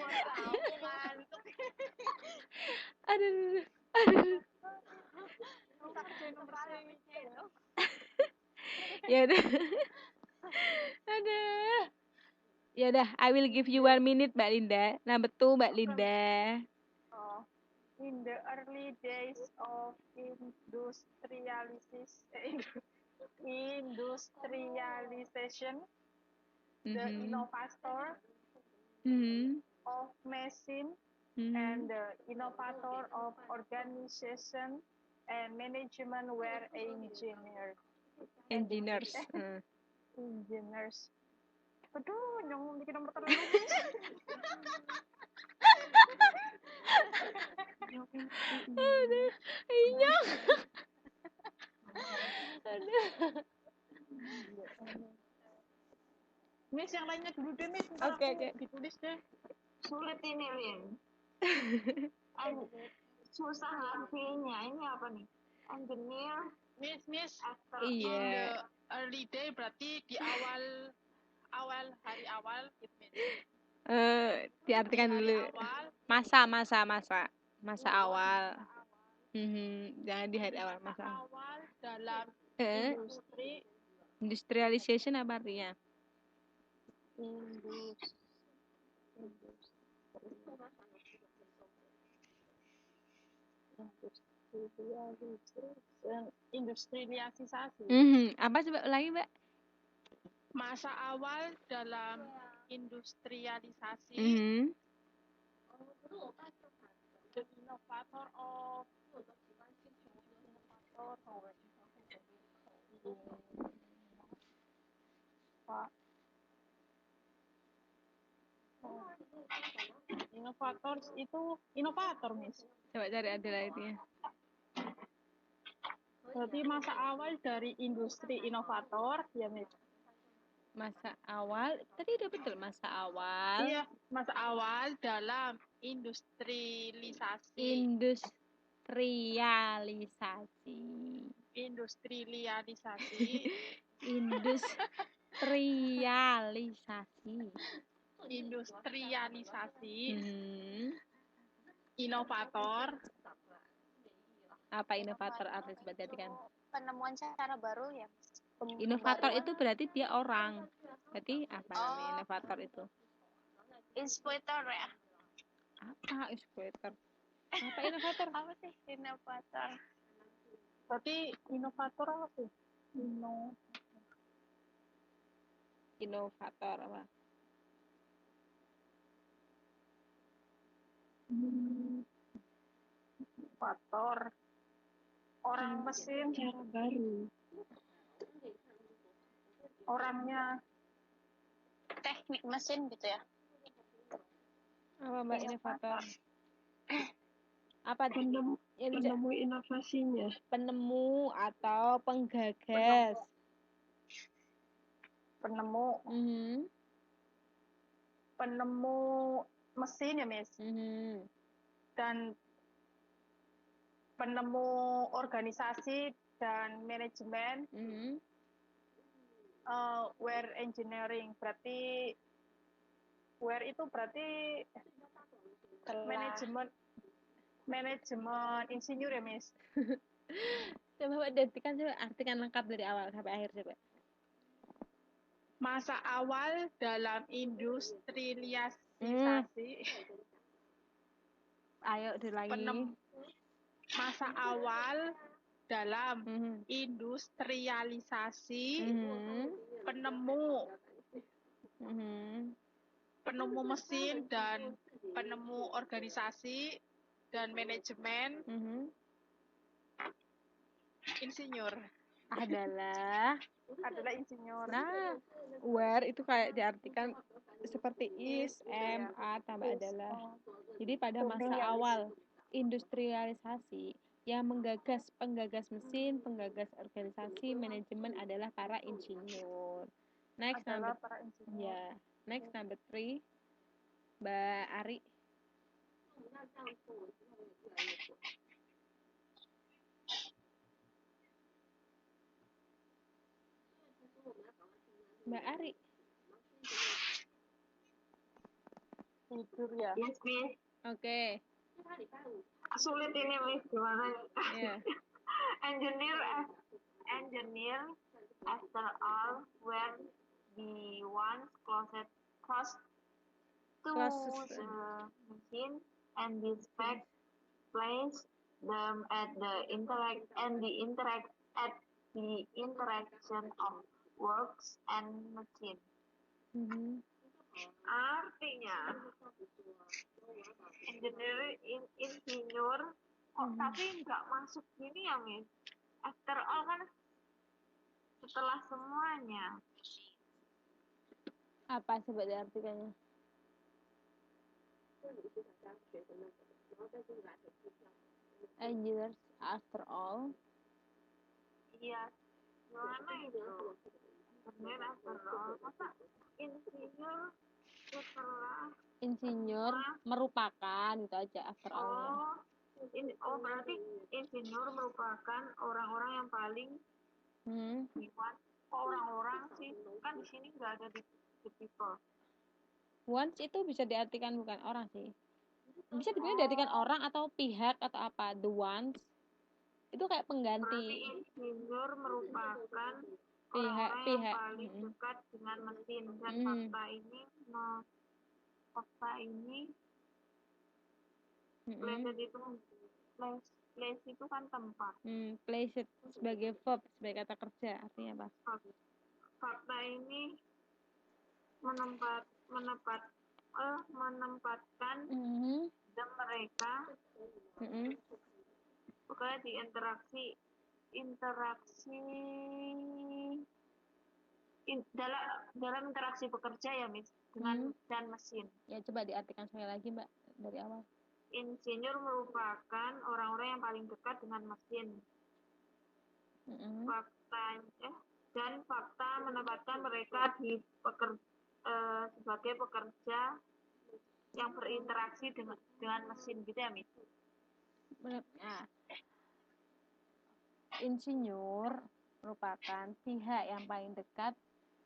Aduh. Ya udah. Aduh. Ya udah, I will give you 1 minute, Mbak Linda. Nah, betul, Mbak Linda. In the early days of industrialization, the innovator of machine and the innovator of organization and management were engineers. Engineers. Aduh, nyong bikin nomor terlalu. Aduh, iya. Aduh. Miss, yang lainnya dulu deh, Miss. Oke. Ditulis deh. Sulit ini, Lin. Susah artinya. Ini apa nih? engineer. Miss, After in Iya. the early day berarti di hari awal gitu, Miss. Diartikan Di hari dulu. awal, Masa awal. Jangan di hari awal, masa masa. awal dalam Eh, industri industrialization apa artinya? industrialisasi. Apa coba ulangi, Mbak? Masa awal dalam industrialisasi. The innovator of Inovators itu inovator, Miss. Coba cari ada lainnya. Berarti masa awal dari industri inovator, ya, Miss. Masa awal, tadi udah betul masa awal. Iya, masa awal dalam industrialisasi. Industrialisasi. Industrialisasi. Industrialisasi. Inovator. Apa inovator artinya coba jadikan? Penemuan cara baru ya. Inovator itu berarti dia orang. Berarti apa namanya inovator itu? Inspirator ya. Apa exploiter? Apa inovator? Apa sih inovator? Berarti inovator apa sih? Inovator apa? Inovator. Orang mesin Cara baru. orangnya Teknik mesin gitu ya. Apa Mbak inovator? Apa Penemu inovasinya. penemu atau penggagas? penemu mesin ya, Miss. Dan penemu organisasi dan manajemen. Ware engineering berarti ware itu berarti manajemen insinyur ya, Miss. Coba artikan lengkap dari awal sampai akhir coba. Masa awal dalam industrialisasi. Ayo diulangi. Masa awal dalam industrialisasi. Penemu mesin dan penemu organisasi dan manajemen insinyur adalah insinyur. Nah, where itu kayak diartikan seperti is, am, tambah adalah. Jadi pada masa awal industrialisasi yang penggagas mesin, penggagas organisasi, manajemen adalah para insinyur. Next number 3, Mbak Ari. Mbak Ari. Tidur ya. Yes, Miss. Oke. Sulit ini, Miss. Gimana? Yeah. Engineer, after all, were the ones closest to the machine, and this fact place them at the interaction of works and machine. Artinya insinyur tapi nggak masuk gini ya, Miss. After all kan setelah semuanya. Apa sebenarnya artinya? Engineers after all. Iya. Gimana itu? Engineer after all. Masa insinyur setelah insinyur merupakan gitu aja after all. Berarti insinyur merupakan orang-orang yang paling gimana? Orang-orang sih, kan di sini nggak ada the people. Ones itu bisa diartikan bukan orang sih. Bisa diartikan orang atau pihak atau apa. The ones itu kayak pengganti. Berarti insinyur merupakan orang-orang yang paling dekat dengan mesin, dan fakta ini place itu kan tempat. Place it sebagai verb, sebagai kata kerja, artinya apa? Fakta ini menempatkan mereka pokoknya di interaksi dalam interaksi bekerja ya, Miss, dengan dan mesin. Ya, coba diartikan sekali lagi, Mbak, dari awal. Insinyur merupakan orang-orang yang paling dekat dengan mesin. Fakta menempatkan mereka di sebagai pekerja yang berinteraksi dengan mesin, gitu ya, Miss? Nah, insinyur merupakan pihak yang paling dekat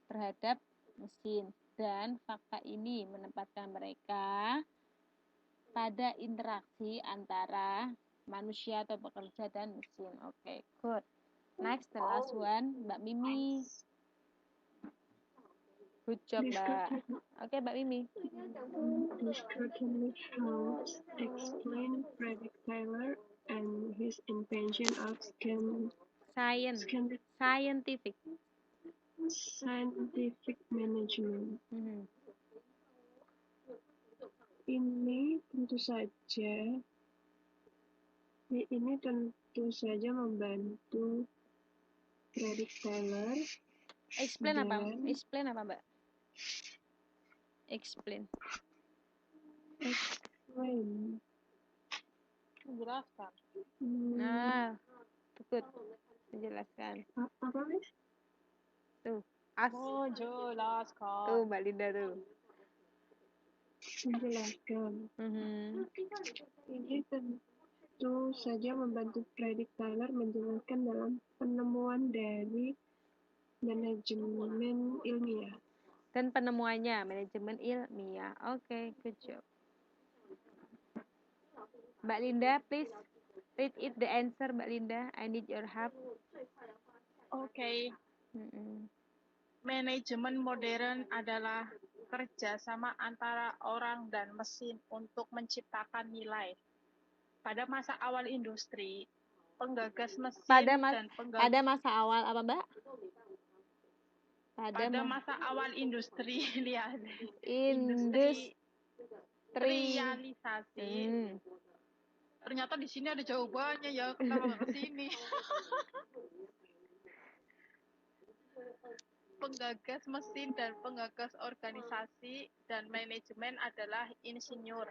terhadap mesin, dan fakta ini menempatkan mereka pada interaksi antara manusia atau pekerja dan mesin. Oke, good. Next, the last one, Mbak Mimi. Good job, Mbak. Oke, Mbak Mimi. This certainly helps explain Frederick Taylor and his invention of scientific management. Ini tentu saja membantu Frederick Taylor. Explain apa, Mbak? Explain. Menjelaskan. Nah, good. Menjelaskan. Apa, Miss? Tuh, Menjelaskan. Tuh, Mbak Linda tuh. Menjelaskan. Ini tentu saja membantu Frederick Taylor menjelaskan dalam penemuan dari manajemen ilmiah. Dan penemuannya manajemen ilmiah. Oke, good job. Mbak Linda, please read it the answer, Mbak Linda. I need your help. Oke. Manajemen modern adalah kerjasama antara orang dan mesin untuk menciptakan nilai. Pada masa awal industri, penggagas mesin pada masa awal apa, Mbak? Pada masa awal industri, industrialisasi. Ternyata di sini ada jawabannya ya, kenapa nggak ke sini? Penggagas mesin dan penggagas organisasi dan manajemen adalah insinyur.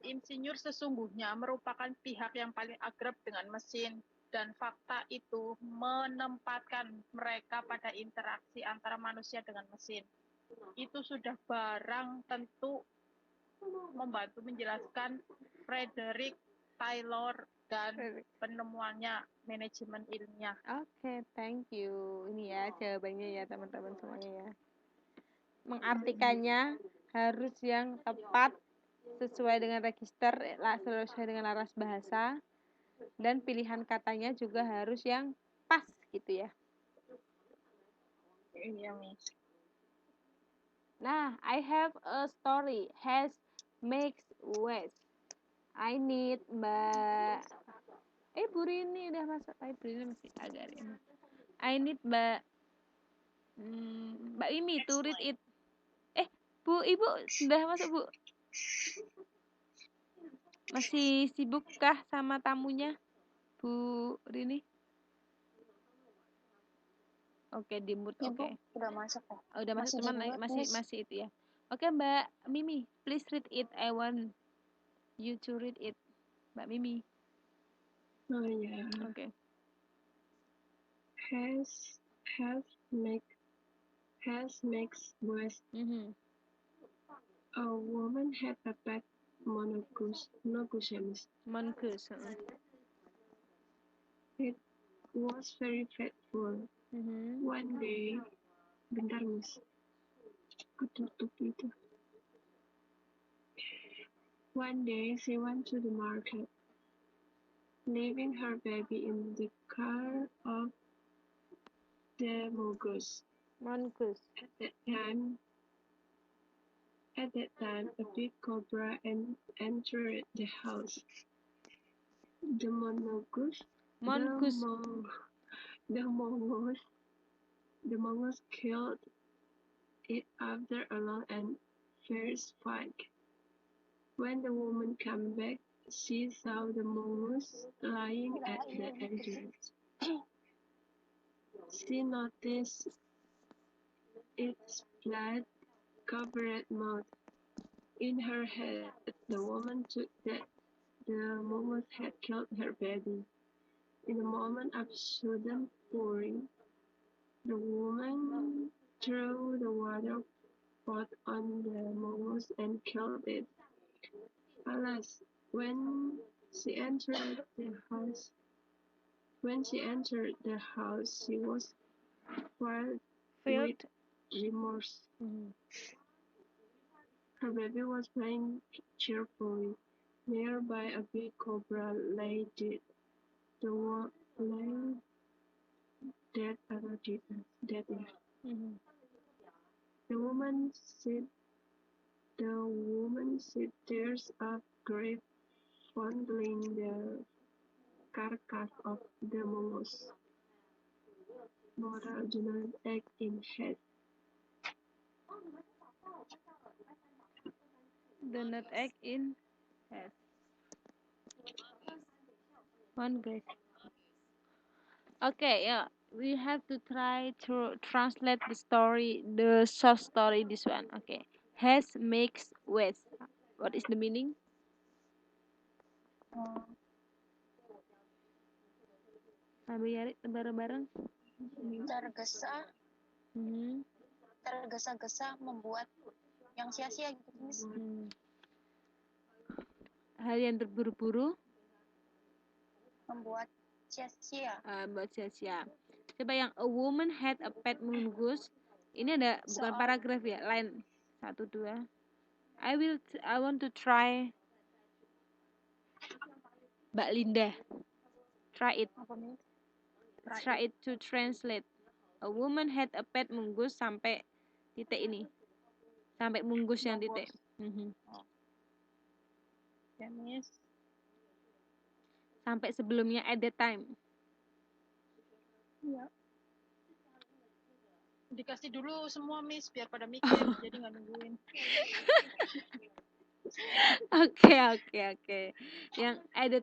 Insinyur sesungguhnya merupakan pihak yang paling akrab dengan mesin, dan fakta itu menempatkan mereka pada interaksi antara manusia dengan mesin. Itu sudah barang tentu membantu menjelaskan Frederick Taylor dan penemuannya manajemen ilmiah. Oke, thank you. Ini ya jawabannya ya teman-teman semuanya ya. Mengartikannya harus yang tepat, sesuai dengan register, sesuai dengan laras bahasa, dan pilihan katanya juga harus yang pas gitu ya. Iya, Miss. Nah, I have a story. Has makes ways. I need Mbak. Bu Rini udah masuk. Bu Rini masih agak ini. I need Mbak. Mbak Mimi to read it. Bu, Ibu sudah masuk, Bu? Masih sibukkah sama tamunya, Bu Rini? Oke, di mute. Oke. Udah masuk ya? Udah masuk, cuman masih itu ya. Oke, Mbak Mimi, please read it. I want you to read it. Mbak Mimi. Oh ya. Oke. Has makes was. A woman had a pet mongoose. Mongoose ya, Miss. Mongoose. It was very faithful. One day, bentar, Miss. Ketutup itu. One day, she went to the market, leaving her baby in the car of the mongoose. Mongoose. At that time, a big cobra entered the house. The mongoose Mongoose. the mongoose killed it after a long and fierce fight. When the woman came back, she saw the mongoose lying at the entrance. She noticed its blood-covered mouth. In her head, the woman took that the mongoose had killed her baby. In a moment of sudden fury, the woman threw the water pot on the mongoose and killed it. Alas, when she entered the house, she was filled with remorse. Her baby was playing cheerfully. Nearby, a big cobra lay dead. Lay dead dead. The woman shed tears of grief, fondling the carcass of the mongoose. Moral: do not act in haste. Do not act in haste. Mongoose. Okay, yeah. We have to try to translate the short story, this one. Okay. Haste makes waste. What is the meaning? Sambil nyari bareng-bareng. Tergesa-gesa membuat yang sia-sia gitu, Miss. Hal yang terburu-buru Membuat sia-sia. Buat sia-sia. Coba yang a woman had a pet mongoose. Ini ada bukan paragraf ya, line 1 2. I want to try. Mbak Linda. Try it. Try it to translate. A woman had a pet mongoose sampai titik ini. Sampai mongoose yang titik. Ya, Miss. Sampai sebelumnya at the time. Iya. Dikasih dulu semua, Miss, biar pada mikir, jadi nggak nungguin. Oke. Yang at the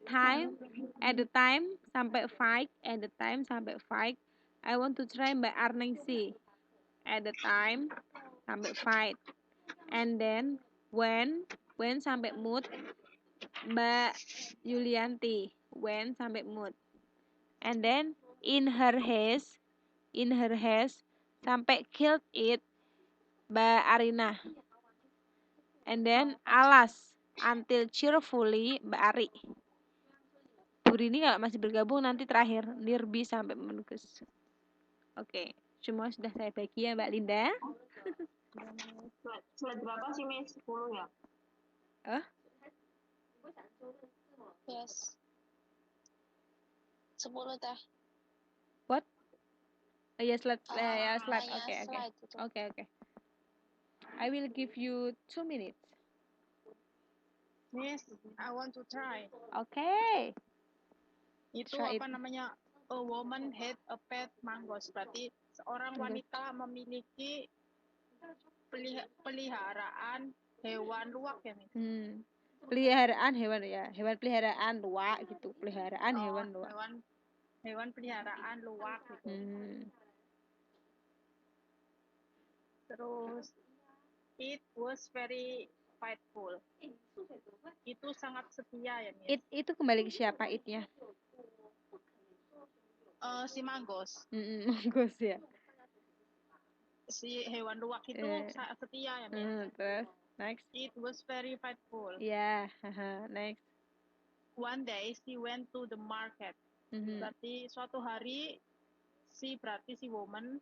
time sampai fight, at the time sampai fight. I want to try Mbak Arningsi. At the time sampai fight. And then when sampai mood Mbak Yulianti. When sampai mood. And then in her haste sampai killed it Mbak Arina. And then alas until cheerfully Mbak Ari. Bu Rini kalau masih bergabung nanti terakhir Nirbi sampai Mongoose. Oke, semua sudah saya bagi ya Mbak Linda. Slide berapa sih, Miss? 10 ya? Yes. 10 teh. What? Oh ya slide. Slide. Oke. I will give you 2 minutes. Miss, I want to try. Oke. Itu Try apa namanya? A woman had a pet mongoose. Berarti seorang wanita memiliki peliharaan hewan luwak ya, Miss? Peliharaan hewan ya. Hewan peliharaan luwak gitu. Peliharaan hewan luwak. Hewan peliharaan luwak gitu. Terus it was very faithful. Itu sangat setia ya, Miss. Itu kembali ke siapa itnya? Si mongoose. Mongoose ya. Si hewan luwak itu sangat setia ya, Miss. Terus Next. It was very frightful. Yeah. Next. One day she went to the market. Berarti suatu hari berarti si woman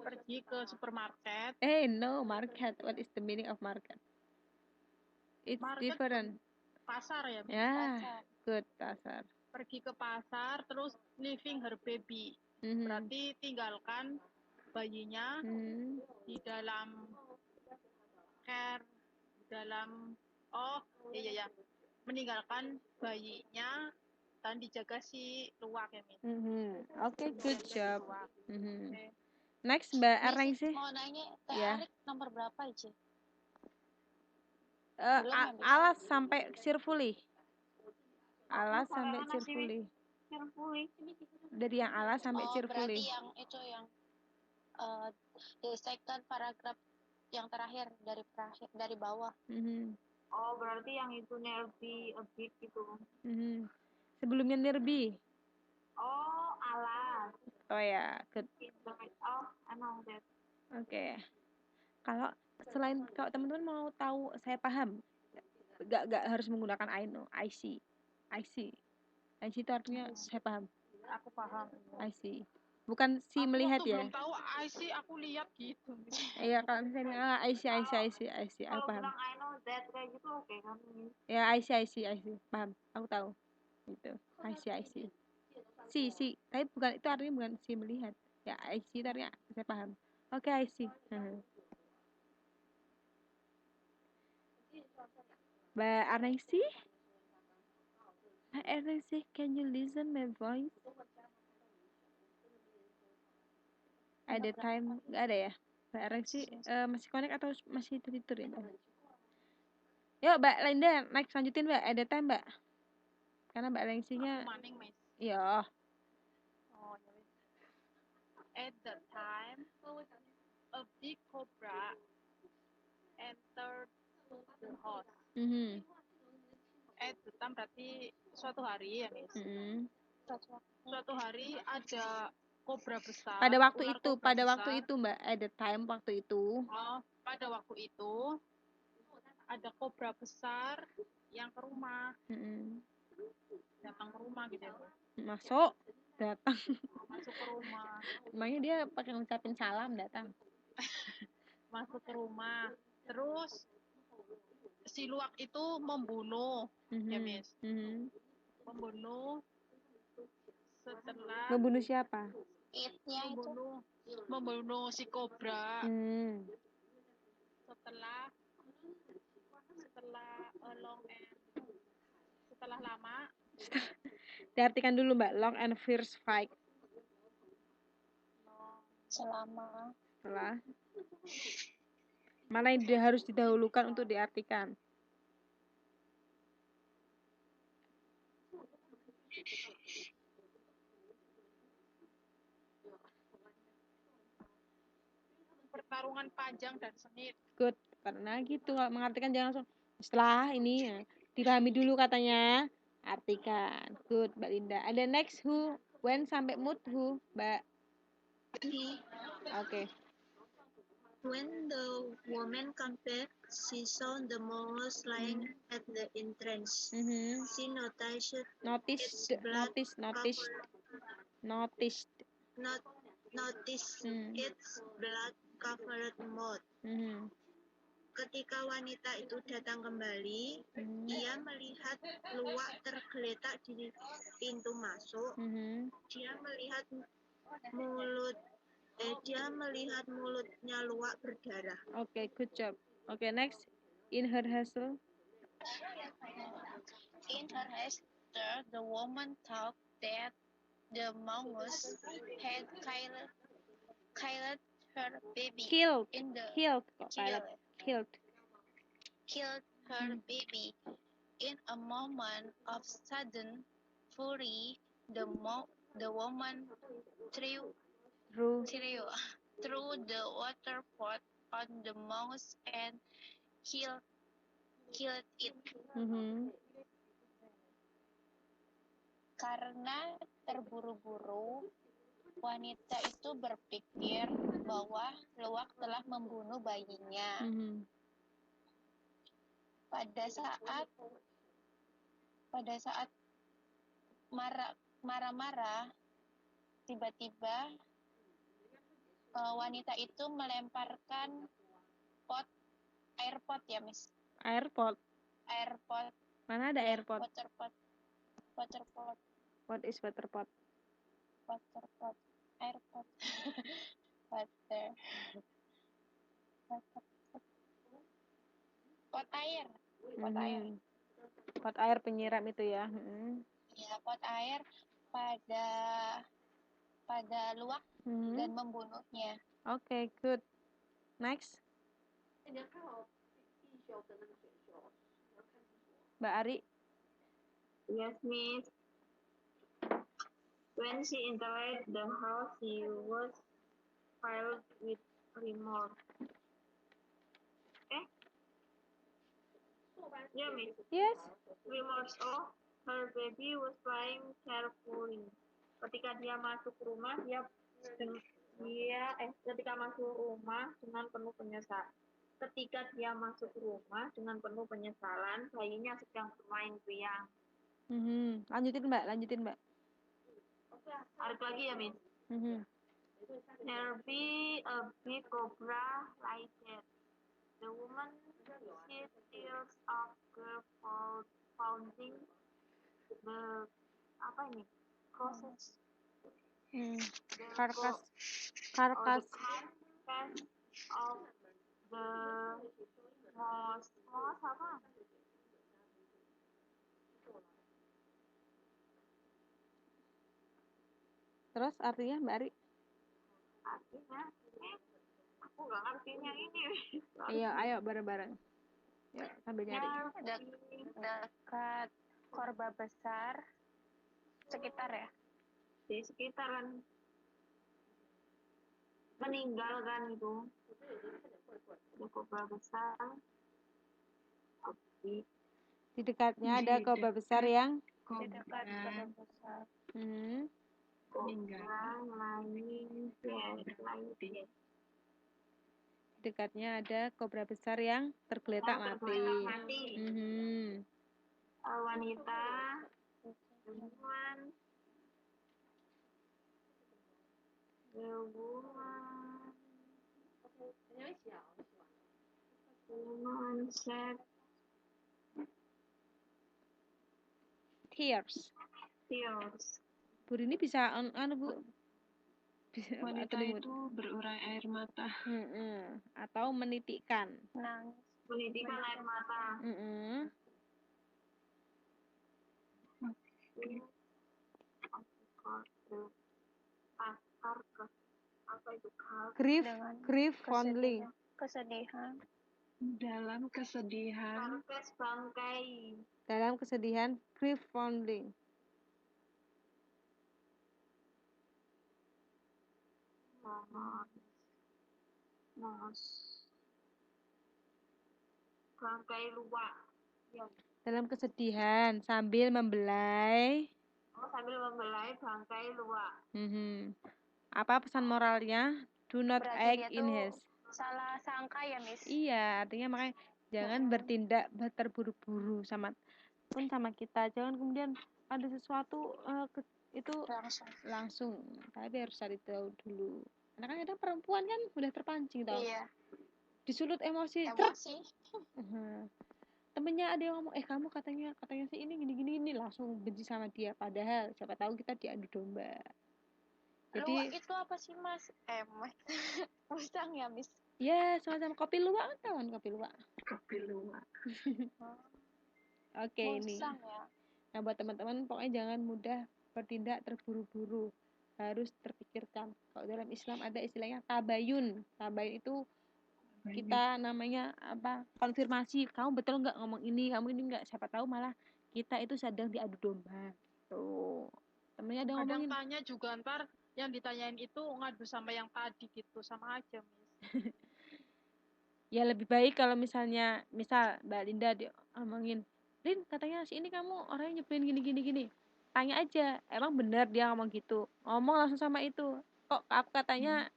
pergi ke supermarket. No, market. What is the meaning of market? It's Market different. Pasar ya. Yeah. Pasar. Good, pasar. Pergi ke pasar terus leaving her baby. Berarti tinggalkan bayinya di dalam care, meninggalkan bayinya dan dijaga si luwak ya, Miss. Okay, good job. Okay. Next, Mbak Miss, Areng sih. mau nanya, Teh Ya. Arik nomor berapa aja? Alas sampai cheerfully. Alas sampai cheerfully. Dari yang alas sampai cheerfully. Berarti yang itu yang the second paragraph yang terakhir dari bawah. Oh, berarti yang itu nearby a bit gitu. Sebelumnya nearby. Oh, alas. Oh ya, good. Oh, I know that. Oke. Kalau teman-teman mau tahu saya paham, gak harus menggunakan I know, I see. I see itu artinya saya paham. Aku paham. I see. Bukan si aku melihat ya. Belum tahu I see, aku lihat gitu. Iya, kalau misalnya I see. Aku paham. Kalau bilang I know that kayak gitu oke kan? Ya, I see. Paham. Aku tahu. Gitu. I see. Si. Tapi bukan, itu artinya bukan si melihat. Ya, I see itu artinya saya paham. Oke, I see. Mbak Arnesi? Can you listen my voice? Ada time, nggak ada ya? Mbak Arnesi masih connect atau masih tidur ya? Yuk, Mbak Linda, next lanjutin Mbak. Ada time Mbak? Karena Mbak Arnesinya. Maning, Miss. Iya. Oh, at that time, a big cobra entered the house. At the time berarti suatu hari ya, Miss. Suatu hari ada kobra besar. Pada waktu itu Mbak, at the time waktu itu. Oh, pada waktu itu ada kobra besar yang ke rumah. Datang ke rumah gitu ya. Masuk ke rumah. Emangnya dia pakai ngucapin salam datang? Masuk ke rumah. Terus si luwak itu membunuh, ya, Miss. Membunuh setelah. Membunuh siapa? Membunuh si kobra. Setelah lama. Diartikan dulu Mbak, long and fierce fight. Setelah. Mana yang harus didahulukan untuk diartikan? Pertarungan panjang dan sengit. Good, karena gitu kalau mengartikan jangan langsung setelah ini ya, dipahami dulu katanya, artikan. Good, Mbak Linda. Ada next who, when sampai mood who, Mbak. Okay. When the woman came back, she saw the mouse lying at the entrance. She noticed its blood-covered mouth. Ketika wanita itu datang kembali, ia melihat luwak tergeletak di pintu masuk. Dia melihat mulutnya luwak berdarah. Okay, good job. Okay, next. In her haste, the woman thought that the mouse had killed her baby. Killed her baby. In a moment of sudden fury, the woman threw the water pot on the mouse and killed it. Karena terburu-buru, wanita itu berpikir bahwa luwak telah membunuh bayinya. pada saat marah-marah, tiba-tiba wanita itu melemparkan air pot ya, Miss. Airport. Air pot. Mana ada Ya, airport? water pot. What is water pot? Water pot. Air pot. Water. Pot air. Pot air. Pot air penyiram itu ya. Ya, pot air pada luak dan membunuhnya. Okay, good. Next. Mbak Ari. Yes, Miss. When she entered the house, she was filled with remorse. Yeah, Miss. Yes. Remorse. Oh, her baby was crying carefully. Ketika dia masuk rumah, ketika masuk rumah dengan penuh penyesalan. Ketika dia masuk rumah dengan penuh penyesalan, bayinya sedang bermain riang. Lanjutin Mbak. Tarik lagi ya, Miss. There be a big cobra like that. The woman shed tears of grief pounding the process. Carcass Of the most apa? Terus artinya Mbak Ari? Artinya aku nggak ngertinya ini. Iya, ayo bareng-bareng. Ya, sambil nyari. Dekat korban besar sekitar ya? Di sekitaran meninggalkan itu. Korban besar. Di dekatnya ada kobra besar yang Di dekat korban besar. Di dekatnya ada kobra besar yang tergeletak mati. Wanita, woman said Tears. Bu Rini bisa Bu? Bisa, wanita itu berurai air mata. Atau menitikkan. Menitikkan air mata. Grief fondling. Kesedihan. Dalam kesedihan. Dalam kesedihan, grief fondling. Bangkai luwak. Dalam kesedihan sambil membelai. Sambil membelai bangkai luwak. Apa pesan moralnya? Do not act in haste. Salah sangka ya, Miss? Iya, artinya makanya jangan bertindak terburu-buru sama kita. Jangan kemudian ada sesuatu itu langsung. Tapi harus cari tahu dulu. Karena kan ada perempuan kan udah terpancing tau. Iya. Disulut emosi. Temennya ada yang ngomong, kamu katanya si ini gini langsung benci sama dia. Padahal siapa tahu kita diadu domba. Jadi luwak itu apa sih, Mas? Musang ya, Miss? Ya, semacam kopi luwak, kan kopi luwak. Oke, ini. Ya. Nah, buat teman-teman pokoknya jangan mudah bertindak terburu-buru. Harus terpikirkan. Kalau dalam Islam ada istilahnya tabayun. Tabayun itu kita namanya apa? Konfirmasi. Kamu betul nggak ngomong ini? Kamu ini nggak? Siapa tahu malah kita itu sedang diadu domba. Tuh. Temennya ada ngomongin. Kadang tanya juga ntar yang ditanyain itu ngadu sama yang tadi gitu, sama aja, Miss. Ya lebih baik kalau misal Mbak Linda dia ngomongin, Lin katanya si ini kamu orangnya nyebelin gini. Tanya aja, emang benar dia ngomong gitu? Ngomong langsung sama itu. Kok aku katanya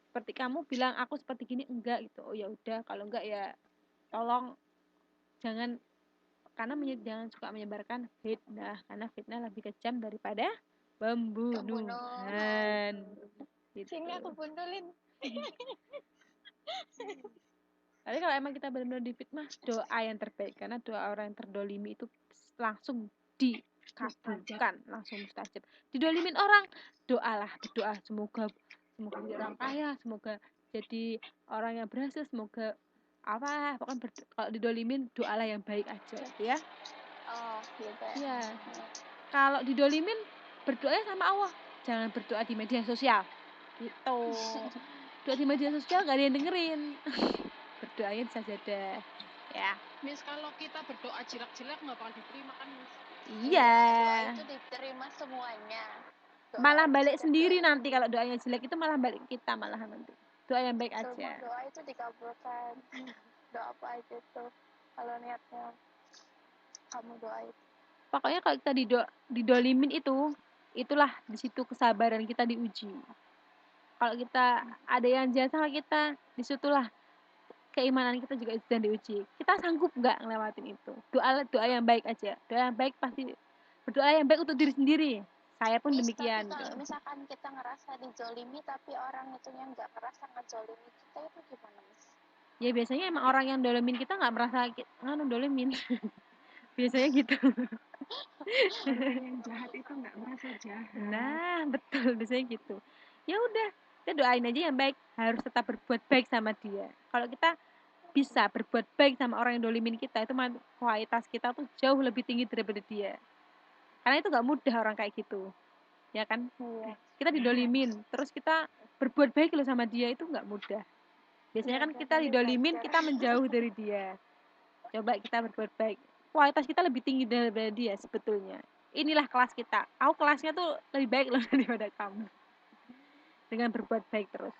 seperti kamu bilang aku seperti gini, enggak gitu. Oh ya udah, kalau enggak ya tolong jangan jangan suka menyebarkan fitnah, karena fitnah lebih kejam daripada pembunuhan. Gitu. Sini aku bundulin. Tapi kalau emang kita benar-benar difitnah, doa yang terbaik, karena doa orang yang terdolimi itu langsung dikabulkan, langsung mustajab. Didolimin orang, doalah, berdoa semoga jadi orang kaya, semoga jadi orang yang berhasil, semoga pokoknya kalau didolimin doalah yang baik aja, ya. Oh, gitu. Ya. Kalau didolimin, berdoa sama Allah, jangan berdoa di media sosial. Gitu. Doa di media sosial gak ada yang dengerin. Berdoanya bisa saja, ya. Miss, kalau kita berdoa jelek-jelek nggak bakal diterima kan, Miss? Iya. Doa itu diterima semuanya. Malah balik sendiri nanti kalau doanya jelek itu malah balik kita malahan nanti. Doa yang baik Semua aja. doa itu dikabulkan. Doa apa aja tuh kalau niatnya kamu doain. Pokoknya kalau kita didolimin itulah di situ kesabaran kita diuji. Kalau kita ada yang jahat sama kita, disitulah keimanan kita juga sedang diuji. Kita sanggup nggak ngelewatin itu? Doa yang baik aja. Doa yang baik pasti berdoa yang baik untuk diri sendiri. Saya pun demikian. Tapi kalau misalkan kita ngerasa dijolimi tapi orang itu yang nggak ngerasa ngejolimi kita, itu gimana, Miss? Ya biasanya emang orang yang dolimin kita nggak merasa dolimin. Biasanya gitu. Orang yang jahat itu nggak merasa jahat. Nah, betul, biasanya gitu. Ya udah, kita doain aja yang baik, harus tetap berbuat baik sama dia. Kalau kita bisa berbuat baik sama orang yang dolimin kita, itu kualitas kita tuh jauh lebih tinggi daripada dia. Karena itu nggak mudah orang kayak gitu, ya kan? Iya. Kita didolimin, terus kita berbuat baik loh sama dia, itu nggak mudah. Biasanya kan kita didolimin, kita menjauh dari dia. Coba kita berbuat baik, kualitas kita lebih tinggi daripada dia sebetulnya. Inilah kelas kita. Aku kelasnya tuh lebih baik loh daripada kamu. Dengan berbuat baik terus.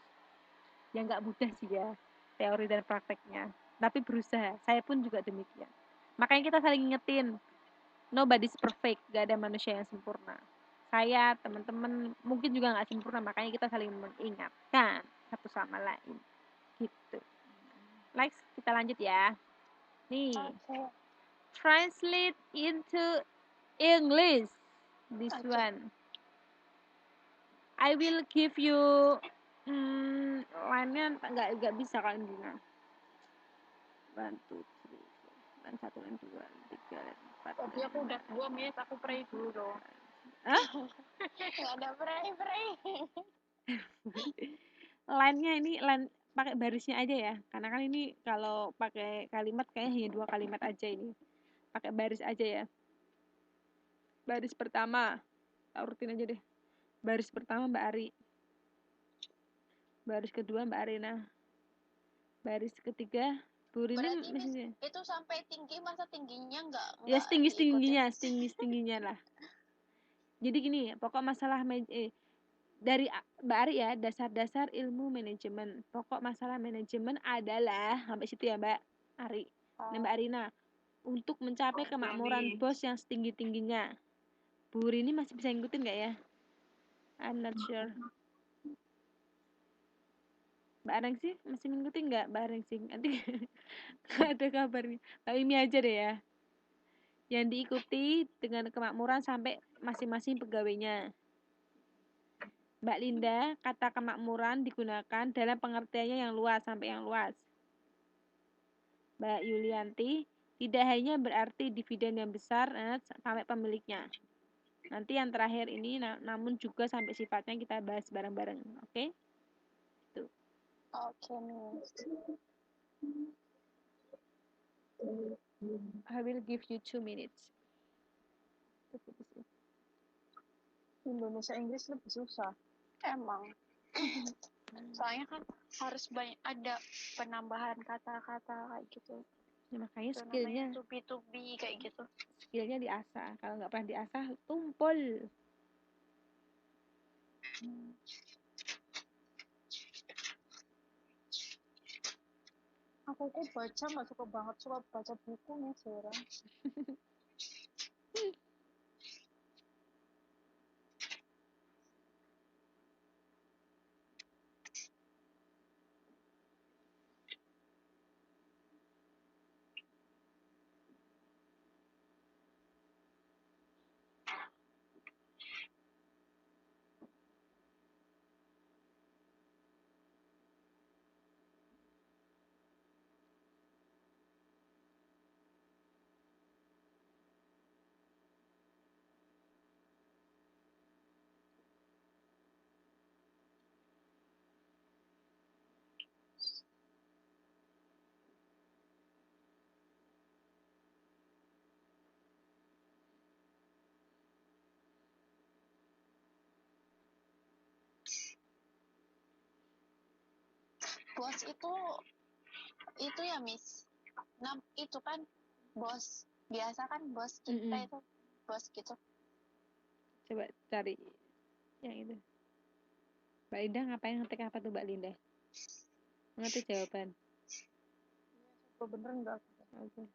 Ya nggak mudah sih ya, teori dan prakteknya. Tapi berusaha. Saya pun juga demikian. Makanya kita saling ingetin. Nobody's perfect. Gak ada manusia yang sempurna. Saya, teman-teman mungkin juga nggak sempurna. Makanya kita saling mengingatkan satu sama lain. Gitu. Next, kita lanjut ya. Nih. Okay. Translate into English. This Okay. one. I will give you line-nya nggak bisa kan gini. 1, 2, 3, 4, 1, 2, 3, 4. Tadi aku udah 2, Miss, aku pray dulu dong. Hah? Nggak ada pray. Line-nya ini line pakai barisnya aja ya. Karena kan ini kalau pakai kalimat kayaknya hanya 2 kalimat aja ini. Pakai baris aja ya. Baris pertama, urutin aja deh. Baris pertama Mbak Ari. Baris kedua Mbak Arina. Baris ketiga Bu Rini. Berarti itu sampai tinggi, masa tingginya nggak Ya setinggi-tingginya, diikutin? setinggi-tingginya lah. Jadi gini, pokok masalah dari Mbak Ari ya, dasar-dasar ilmu manajemen. Pokok masalah manajemen adalah sampai situ ya Mbak Ari. Nah, Mbak Arina, untuk mencapai kemakmuran bos yang setinggi-tingginya. Bu Rini masih bisa ngikutin nggak ya? I'm not sure. Mbak Areng sih masih ngikutin nggak Mbak Areng sih? Nanti ada kabarnya. Mbak Mimi aja deh ya. Yang diikuti dengan kemakmuran sampai masing-masing pegawainya. Mbak Linda, kata kemakmuran digunakan dalam pengertiannya yang luas sampai yang luas. Mbak Yulianti, tidak hanya berarti dividen yang besar sampai pemiliknya. Nanti yang terakhir ini namun juga sampai sifatnya kita bahas bareng-bareng, oke? Tuh. Oke, Miss. I will give you 2 minutes. Indonesia Inggris lebih susah. Emang. Soalnya kan harus banyak ada penambahan kata-kata kayak gitu. Ya, makanya Itu skillnya namanya to be kayak gitu. Skillnya diasah. Kalau nggak pernah diasah, tumpul. Aku baca nggak suka banget, suka baca buku nih sekarang. bos itu ya Miss. Nah, itu kan bos biasa kan bos kita itu bos gitu. Coba cari yang itu. Mbak Linda ngapain ngetik apa tuh Mbak Linda? Ngetik jawaban. Coba bener enggak? Oke.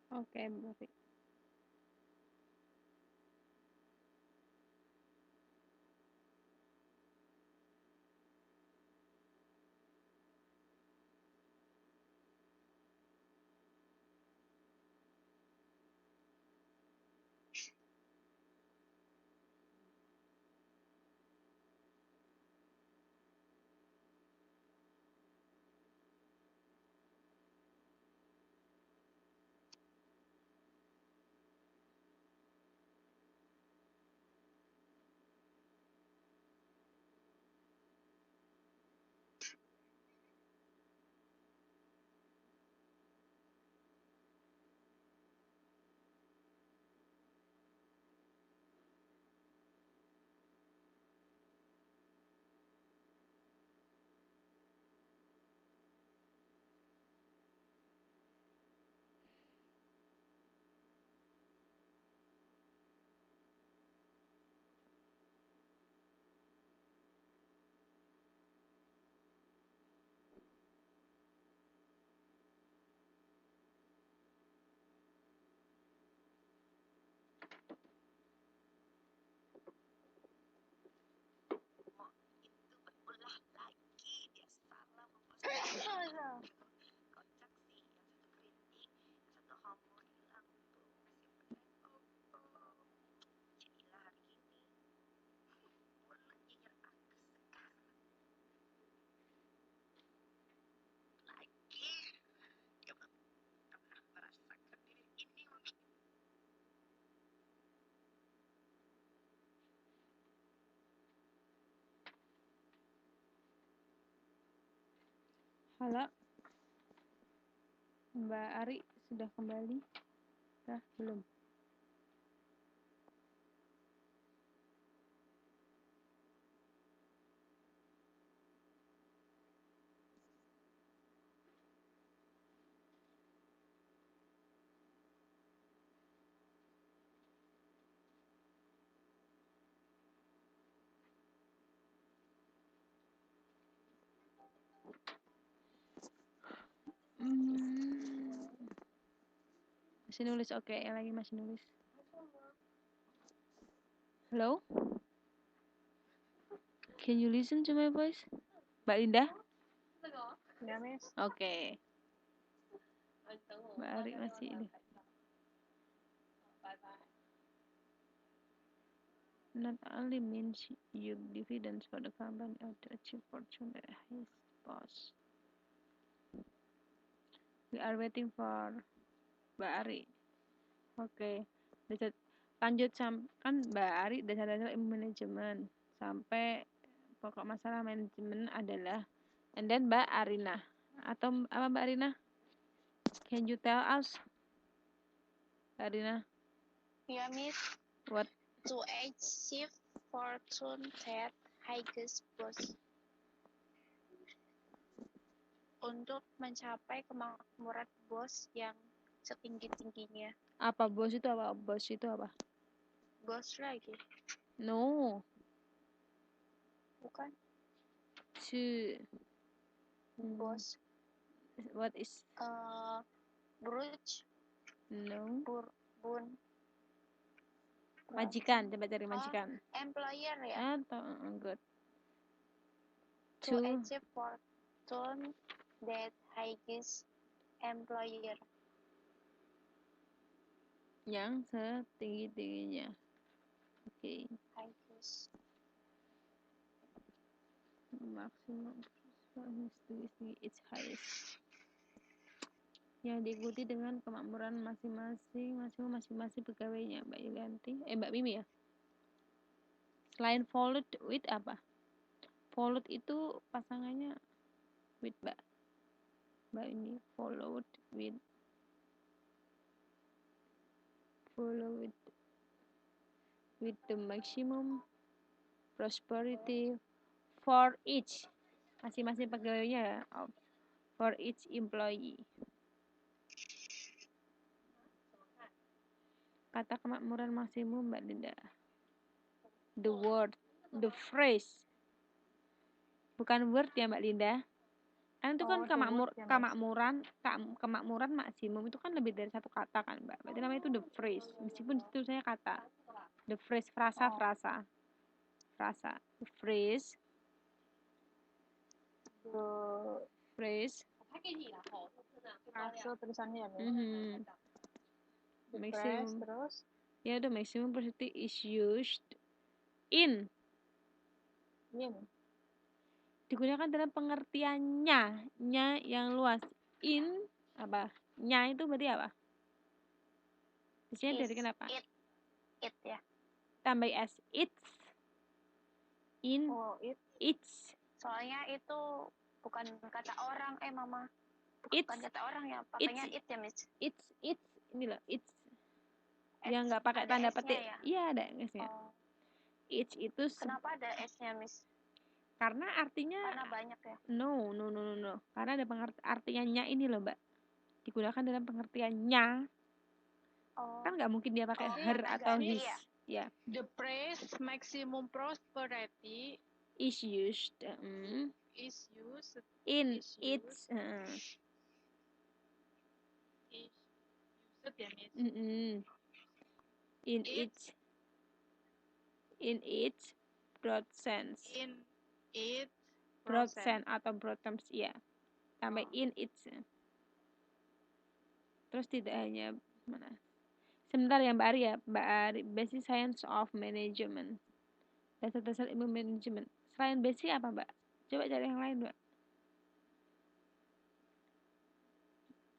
Oke, berarti. Halo. Mbak Ari sudah kembali? Belum? Masih nulis, oke. Yang lagi masih nulis. Hello? Can you listen to my voice? Mbak Linda? Ya, Miss. Oke. Mbak Ari masih ini. Not only means you dividends for the company or to achieve fortune at his boss. We are waiting for Mbak Ari. Oke. Lanjut kan Mbak Ari dasar-dasar ilmu manajemen sampai pokok masalah manajemen adalah, and then Mbak Arina atau apa Mbak Arina? Can you tell us, Mbak Arina? Ya Miss. What? To achieve fortune that highest boss. Untuk mencapai kemakmuran bos yang setinggi-tingginya. Apa bos itu apa? Bos itu apa? Bos lagi, No. bukan To. bos. What is? Bruce, No. bun, Majikan. Coba cari majikan. employer ya. Atau good. To To. achieve fortune that highest employer. Yang setinggi-tingginya. Oke. Highest. Maksimum its highest. Yang diikuti dengan kemakmuran masing-masing pegawainya. Mbak Yulianti, Mbak Mimi ya. Selain followed with apa? Followed itu pasangannya with Mbak ini followed with the maximum prosperity for each masing-masing pegawainya for each employee. Kata kemakmuran maksimum Mbak Linda. The word, the phrase. Bukan word ya Mbak Linda. Kan itu kan kemakmuran maksimum itu kan lebih dari satu kata kan Mbak. Berarti namanya itu the phrase. Meskipun itu saya kata. The phrase frasa. The phrase. Frase tulisannya ya. Maximum. Terus Ya, the maximum prosperity is used in. Digunakan dalam pengertiannya, nya yang luas. In apa? Nya itu berarti apa? Biasanya dari kenapa? It ya. Tambah s, it's. In, it's. Soalnya itu bukan kata orang, Mama. It's. Bukan kata orang ya, pakainya it ya, Miss. It's. Ini loh, it's. Yang nggak pakai tanda petik. Iya, ada S-nya. It's itu. Kenapa ada S-nya, Miss? Karena artinya. Karena banyak ya. No. Karena ada artinya ini loh, Mbak. Digunakan dalam pengertiannya. Kan nggak mungkin dia pakai her atau his. Ya. The phrase maximum prosperity is used in its broad sense. Broad sense atau broad terms ya. Tambah in its. Terus tidak hanya mana? Sebentar ya Mbak Ari, basic science of management. Dasar-dasar ilmu manajemen. Selain basic apa Mbak? Coba cari yang lain Mbak.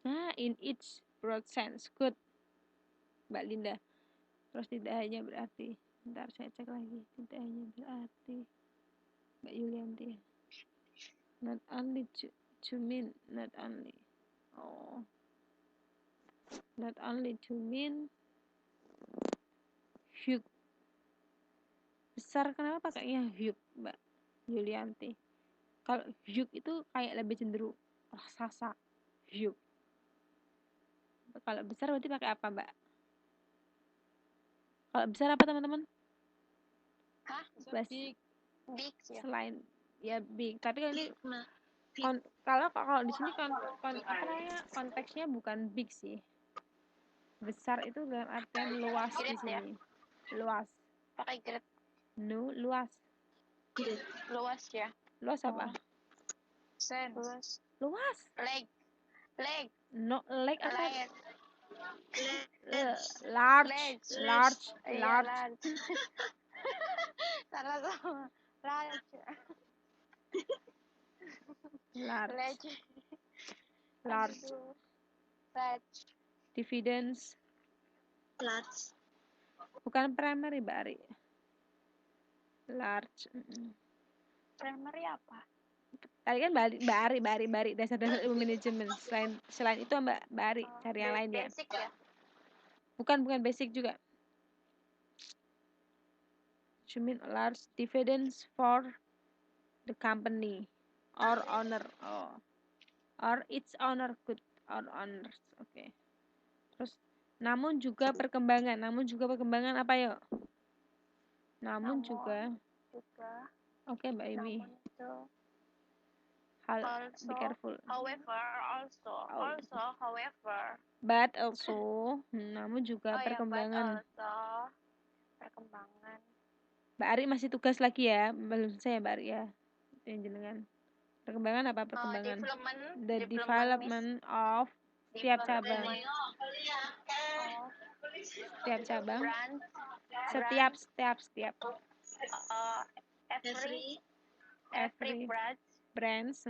Nah, in its broad sense. Good. Mbak Linda. Terus tidak hanya berarti. Bentar saya cek lagi. Tidak hanya berarti. Mbak Yulianti. Not only to mean. Not only. Oh. Not only to mean. Huge. Besar kenapa pakainya huge Mbak Yulianti? Kalau huge itu kayak lebih cenderung raksasa. Huge. Kalau besar berarti pakai apa Mbak? Kalau besar apa teman-teman? Hah? Big ya. Selain ya big, tapi kalau di sini konteksnya bukan big sih. Besar itu dalam artian luas di sini. Luas. Pakai great. No, luas. Luas ya. Luas apa? Sense. Luas. Leg. No, leg apa? Large. Salah. Large. Dividends. Large. Bukan primary, Mbak Ari. Large. Primary apa? Tadi kan Mbak Ari dasar-dasar ilmu manajemen. Selain itu Mbak Ari cari yang lain ya. Basic ya? Bukan basic juga. You mean large dividends for the company or owner. Oh, or its owner could or owners. Oke. Terus namun juga perkembangan apa yuk? Namun juga. Oke, Mbak Imi. namun itu Be also careful. however But also, namun juga but perkembangan. also perkembangan Mbak Ari masih tugas lagi ya, belum selesai Mbak Ari ya. Yang jenengan. Perkembangan apa perkembangan? The development of setiap cabang. Setiap cabang. branch Setiap. every branch. branch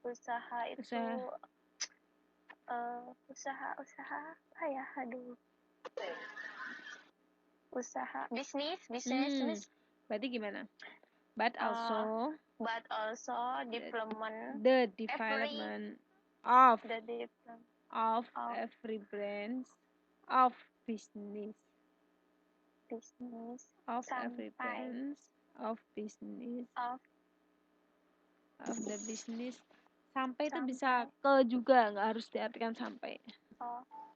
usaha itu usaha apa ya, usaha bisnis. Berarti gimana? But also development the development of every branch of business of every branch of business of the business. Sampai itu bisa ke juga, nggak harus diartikan sampai.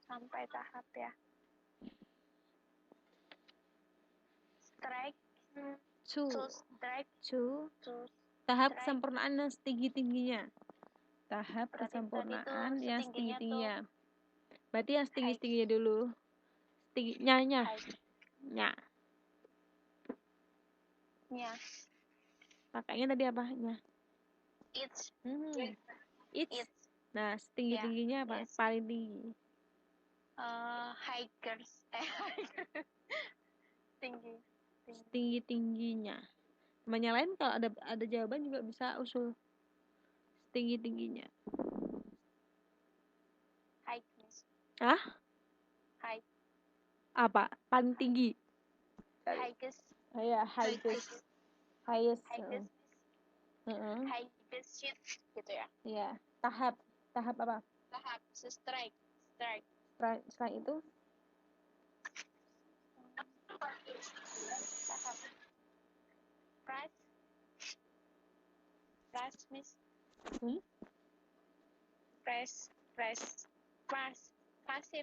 Sampai tahap ya. Strike to tahap kesempurnaan yang setinggi-tingginya. Tahap kesempurnaan yang setinggi-tingginya. Berarti yang setinggi-tingginya dulu. Nya. Makanya tadi apa? Nya. It's. Nah, setinggi-tingginya apa? Yes. Paling tinggi. Hikers. Tinggi-tingginya. Namanya lain kalau ada jawaban juga bisa usul tinggi-tingginya. High. Apa? Paling tinggi. Highest. Ya, highest. Highest shit gitu ya. Iya, tahap apa? Tahap strike. Selain itu Tahap price miss.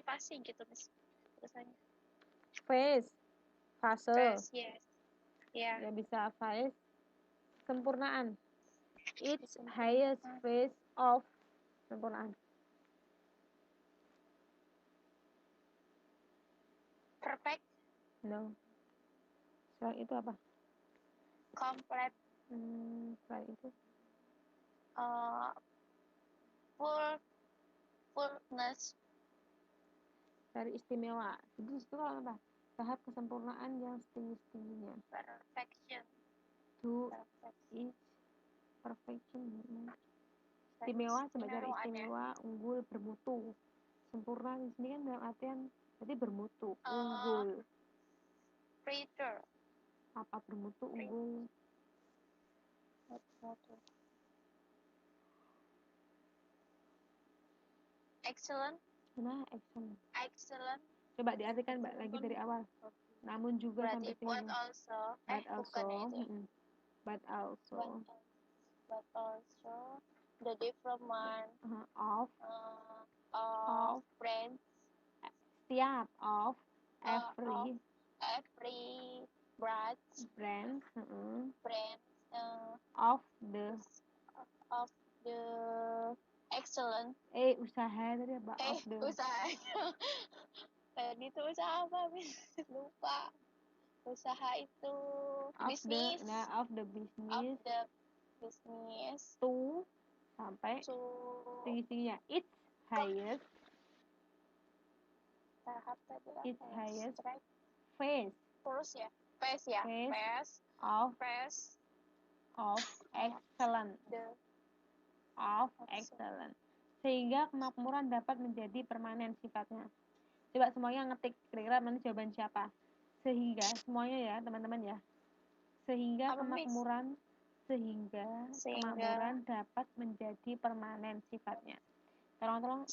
Fase gitu miss tulisannya. Fase. Yes. Ya bisa phase sempurnaan. Its highest phase of sempurnaan. Perfect. No. Setelah itu apa? Complete. Setelah itu fullness. Dari istimewa. Jadi itu apa? Tahap kesempurnaan yang setinggi-tingginya. Perfection. To is perfection. Istimewa sebagai istimewa, unggul, bermutu. Sempurna di sini kan dalam artian jadi bermutu, unggul. Preacher. Apa bermutu, unggul? Excellent. Nah, excellent. Coba diartikan Mbak lagi dari awal. Namun juga berarti sampai but also the development of branch. Setiap of every branch of the Excellent. Usaha tadi apa? Of the Usaha. Tadi itu usaha apa? Lupa. Usaha itu bisnis. Of the business. To sampai tinggi-tingginya. Its highest. Tahap tadi apa? Its highest phase. Terus ya. Phase ya. Phase of excellent. Excellent. Sehingga kemakmuran dapat menjadi permanen sifatnya. Coba semuanya ngetik kira-kira mana jawaban siapa. Sehingga semuanya ya teman-teman ya. Sehingga kemakmuran dapat menjadi permanen sifatnya. Tolong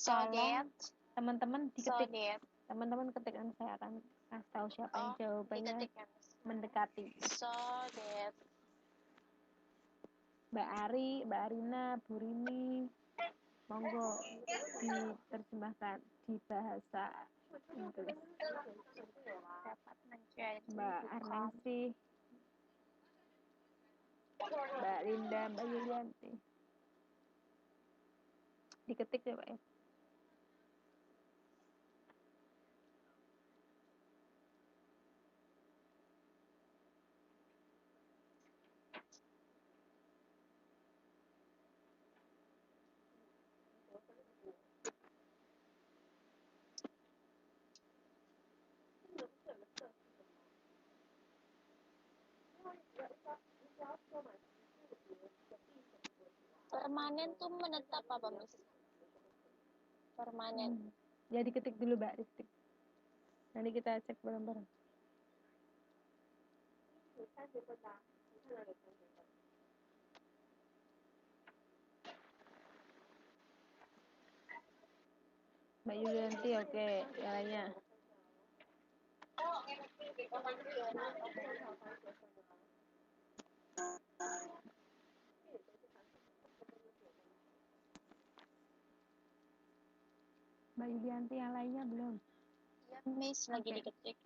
teman-teman diketik. Teman-teman ketik, saya akan kasih tahu siapa yang jawabannya mendekati. So that Mbak Ari, Mbak Arina, Bu Rini, monggo diterjemahkan di bahasa Inggris. dapat menjadi Mbak become Arnesi, Mbak Linda, Mbak Yulianti. Diketik ya Pak ya. permanen tuh menetap apa Miss? Permanen. Ya diketik dulu Mbak, diketik. Nanti kita cek bareng-bareng. Mbak Yulianti, oke, yang lainnya. Mbak Yulianti, yang lainnya belum? Ya Miss lagi Oke. diketik.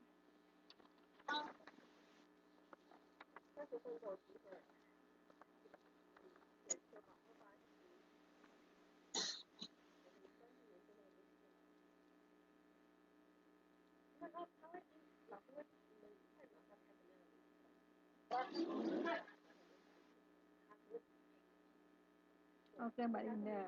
Oke Mbak Linda.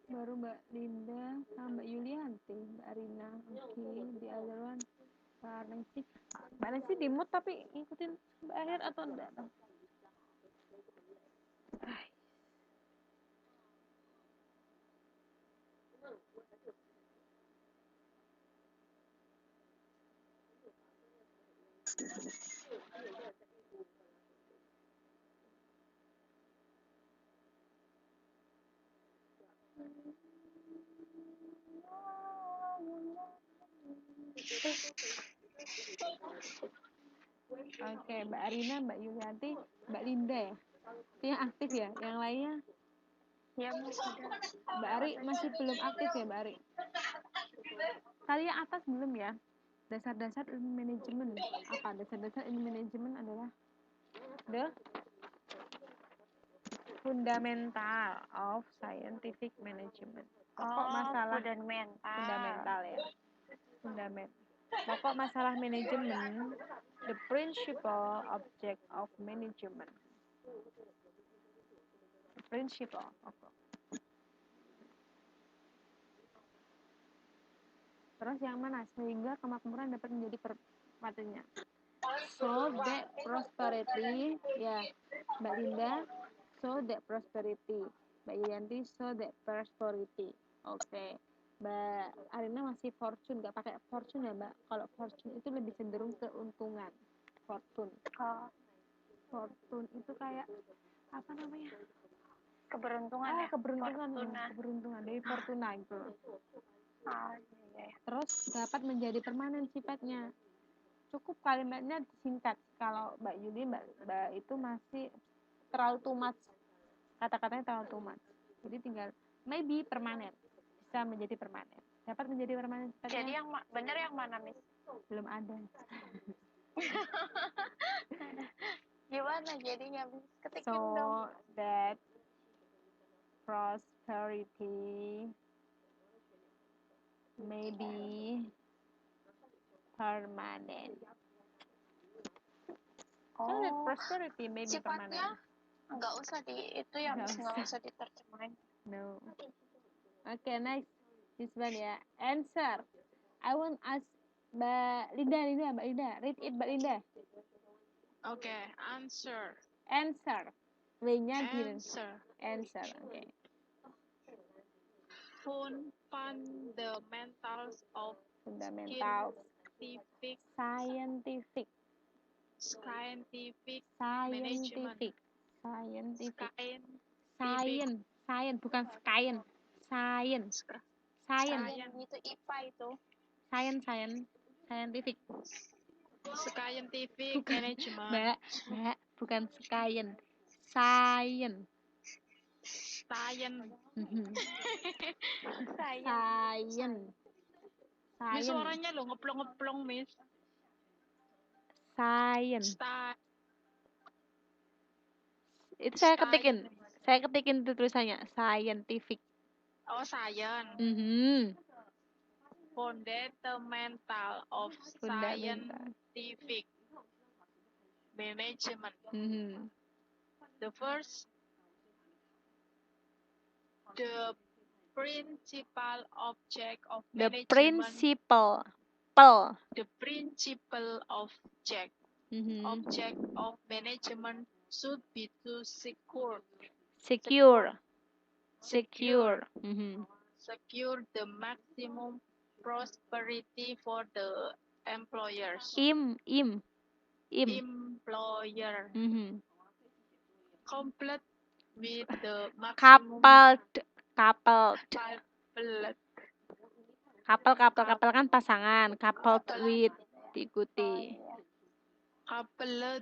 Baru Mbak Linda sama Mbak Yulianti, Mbak Arina. Oke, di other one. Mbak Nancy. Mbak Nancy di mood tapi ngikutin Mbak Akhir atau enggak? Oke, Mbak Arina, Mbak Yulianti, Mbak Linda ya. Itu yang aktif ya. Yang lainnya Ya Miss udah. Mbak Ari masih belum aktif ya Mbak Ari. Tadi yang atas belum ya. Dasar-dasar ilmu manajemen. Apa dasar-dasar ilmu manajemen adalah the fundamental of scientific management. Pokok masalah fundamental ya. Fundament. Pokok masalah manajemen, the principal object of management. The principal. Okay. Terus yang mana? Sehingga kemakmuran dapat menjadi perpatunya. So that prosperity, ya Mbak Linda, so that prosperity. Mbak Yulianti, so that prosperity. Oke. Mbak Arina masih fortune, nggak pakai fortune ya Mbak. Kalau fortune itu lebih cenderung keuntungan. Fortune. Fortune itu kayak apa namanya? Keberuntungan ya. Keberuntungan, Fortuna. keberuntungan dari Fortuna gitu. Iya. Terus dapat menjadi permanen sifatnya. Cukup kalimatnya singkat. Kalau Mbak Yuli, Mbak itu masih terlalu too much. Kata-katanya terlalu too much. Jadi tinggal maybe permanen. Bisa menjadi permanen. Dapat menjadi permanen sifatnya. Jadi yang benar yang mana, Miss? Belum ada. Gimana jadinya, Miss? Ketikin So dong. that prosperity maybe permanent. So that prosperity maybe sifatnya permanent. nggak usah itu ya, Miss, nggak usah diterjemahin. No. Okay, next. This one ya. Answer. I want ask Mbak Linda. Read it, Mbak Linda. Okay, answer. Answer. W-nya gini. Answer. Okay. Fundamentals of Fundamentals. scientific management. Science, bukan science. Science. Itu IPA itu. Scientific. Scientific management. Mbak, bukan science. Science. Miss, suaranya lo ngeplong-ngeplong, Miss. Science. Itu saya ketikin itu tulisannya scientific. Oh, science. Fundamental of scientific management. The first, the principal object of management. The principal object of management should be to secure the maximum prosperity for the employers. Employer. Complete with the maximum. Couple kan pasangan. Coupled with diikuti. Couple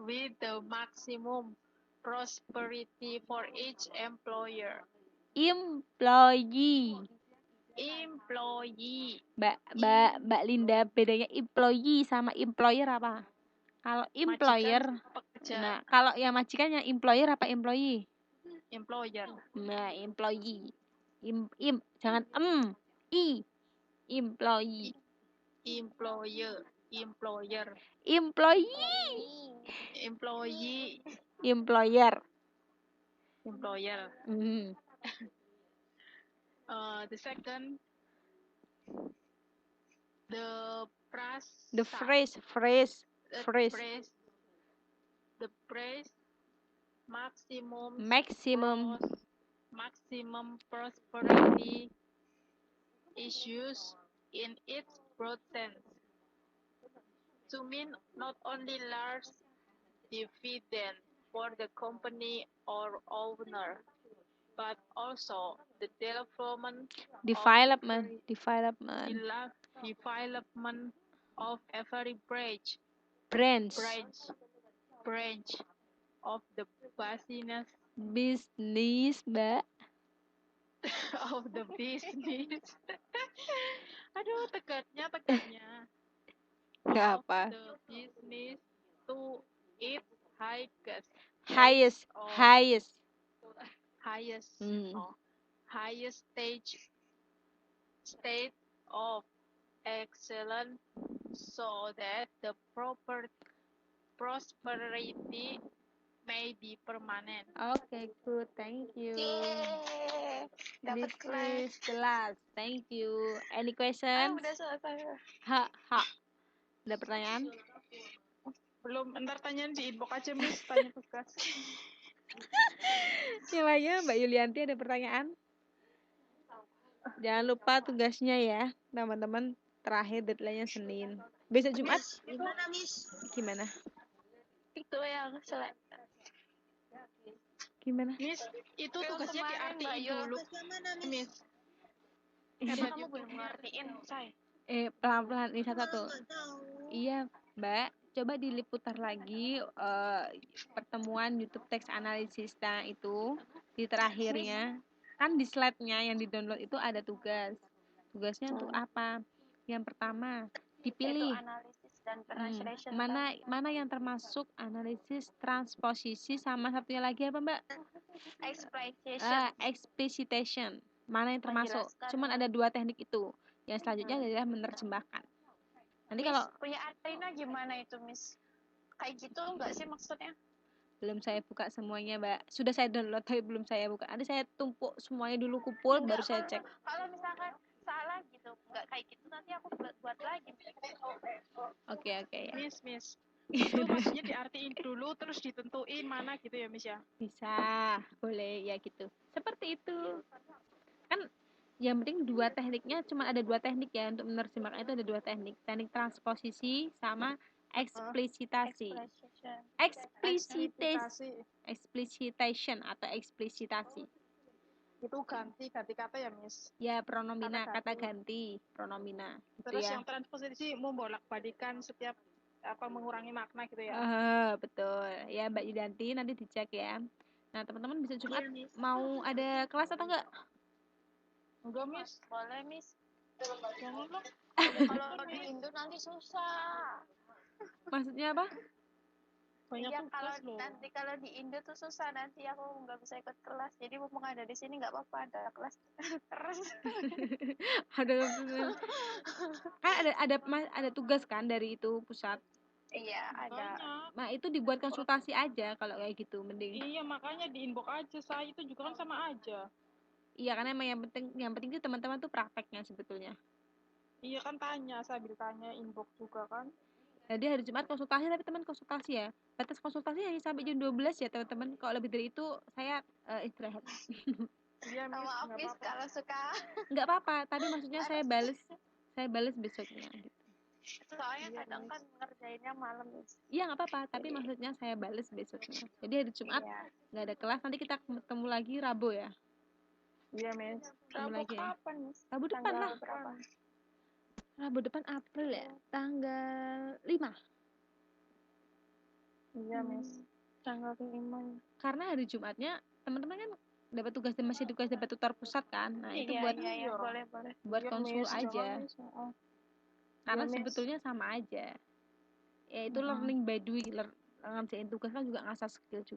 with the maximum prosperity for each employer. Employee. Mbak Linda, bedanya employee sama employer apa? Kalau employer, nah kalau yang majikannya employer apa employee? Employer. Nah, employee. Jangan employee. Employer. The second, the phrase maximum prosperity is used in its broad sense to mean not only large dividend for the company or owner, but also the development of every branch of the business, Mbak. of the business. Aduh, tegatnya. Gak apa. The business to its highest state of excellence, so that the prosperity may be permanent. Okay, good. Thank you. Dapat This is the last. Thank you. Any questions? Udah selesai. Ada pertanyaan? Belum, ntar tanyaan di inbox aja, Miss. Tanya tugas. Yang lainnya, Mbak Yulianti ada pertanyaan? Jangan lupa tugasnya ya, teman-teman. Terakhir deadline-nya Senin. Besok Jumat? Gimana, Miss? Gimana? itu yang Gimana? Miss, itu Yang tugasnya kemarin diartiin Mbak Yul. dulu, Tugasnya mana, Miss? Miss. Emang Hebat kamu itu. belum ngertiin, say. Pelan-pelan ini Malah satu-satu. nggak tahu. Iya, Mbak. Coba diliputar lagi pertemuan YouTube text analysis itu di terakhirnya. Kan di slide-nya yang di-download itu ada tugas. Tugasnya untuk apa? Yang pertama, Itu dipilih analisis dan translation. mana yang termasuk analisis transposisi sama satunya lagi apa, Mbak? Exploitation. Explicitation. Mana yang termasuk? Menjelaskan. Cuman ada 2 teknik itu. Yang selanjutnya adalah menerjemahkan. Nanti Miss, kalau punya Arina gimana itu, Miss? Kayak gitu enggak sih maksudnya? belum saya buka semuanya, Mbak. Sudah saya download tapi belum saya buka. Nanti saya tumpuk semuanya dulu kumpul baru saya cek. Kalau misalkan salah gitu, enggak kayak gitu nanti aku buat lagi. Oke ya. Miss. Itu maksudnya diartiin dulu terus ditentuin mana gitu ya, Miss ya? Bisa, boleh ya gitu. Seperti itu. Kan yang penting 2 tekniknya, cuma ada 2 teknik ya untuk menerjemahkan itu, ada 2 teknik. Teknik transposisi sama eksplisitasi. Explicitation atau eksplisitasi. Itu ganti kata ya, Miss. Ya, pronomina, kata ganti, pronomina. Gitu Terus ya. yang transposisi membolak-balikan setiap mengurangi makna gitu ya. Betul. Ya, Mbak Yudanti nanti dicek ya. Nah, teman-teman bisa Jumat Iya, Miss. mau ada kelas atau enggak? Enggak, Miss. Boleh, Miss. Jangan lah. Kalau di Indo nanti susah. Maksudnya apa? Banyak Iya, tugas loh. nanti kalau di Indo tuh susah, nanti aku nggak bisa ikut kelas. Jadi mumpung ada di sini nggak apa-apa, ada kelas terus. ada tugas kan dari itu pusat. Iya, ada. Banyak. Nah, itu dibuat konsultasi aja kalau kayak gitu, mending. Iya, makanya di inbox aja. Saya itu juga kan sama aja. Iya, karena emang yang penting itu teman-teman tuh prakteknya sebetulnya. Iya kan sambil tanya inbox juga kan. Jadi hari Jumat konsultasi, tapi teman konsultasi ya. Batas konsultasi hanya sampai jam 12 ya, teman-teman. Kalau lebih dari itu saya istirahat. Iya, Miss. Maaf, Miss, kalau suka. Nggak apa-apa, tapi maksudnya saya bales besoknya gitu. Soalnya kadang kan ngerjainnya malam, Miss. Iya, nggak apa-apa, tapi maksudnya saya bales besoknya. Jadi hari Jumat nggak ada kelas, nanti kita ketemu lagi Rabu ya. Iya, Miss. Ketemu lagi ya. Kapan, Miss? Rabu depan lah. Berapa? Rabu depan April ya, tanggal 5. Iya, Miss. Tanggal 5. Karena hari Jumatnya teman-teman kan dapat masih tugas dapat tutor pusat kan. Nah, itu buat boleh. Buat Iya, konsul Miss, aja. jangan, Karena Miss. sebetulnya sama aja. Ya itu learning by doing, ngerjain tugas kan juga ngasah skill juga.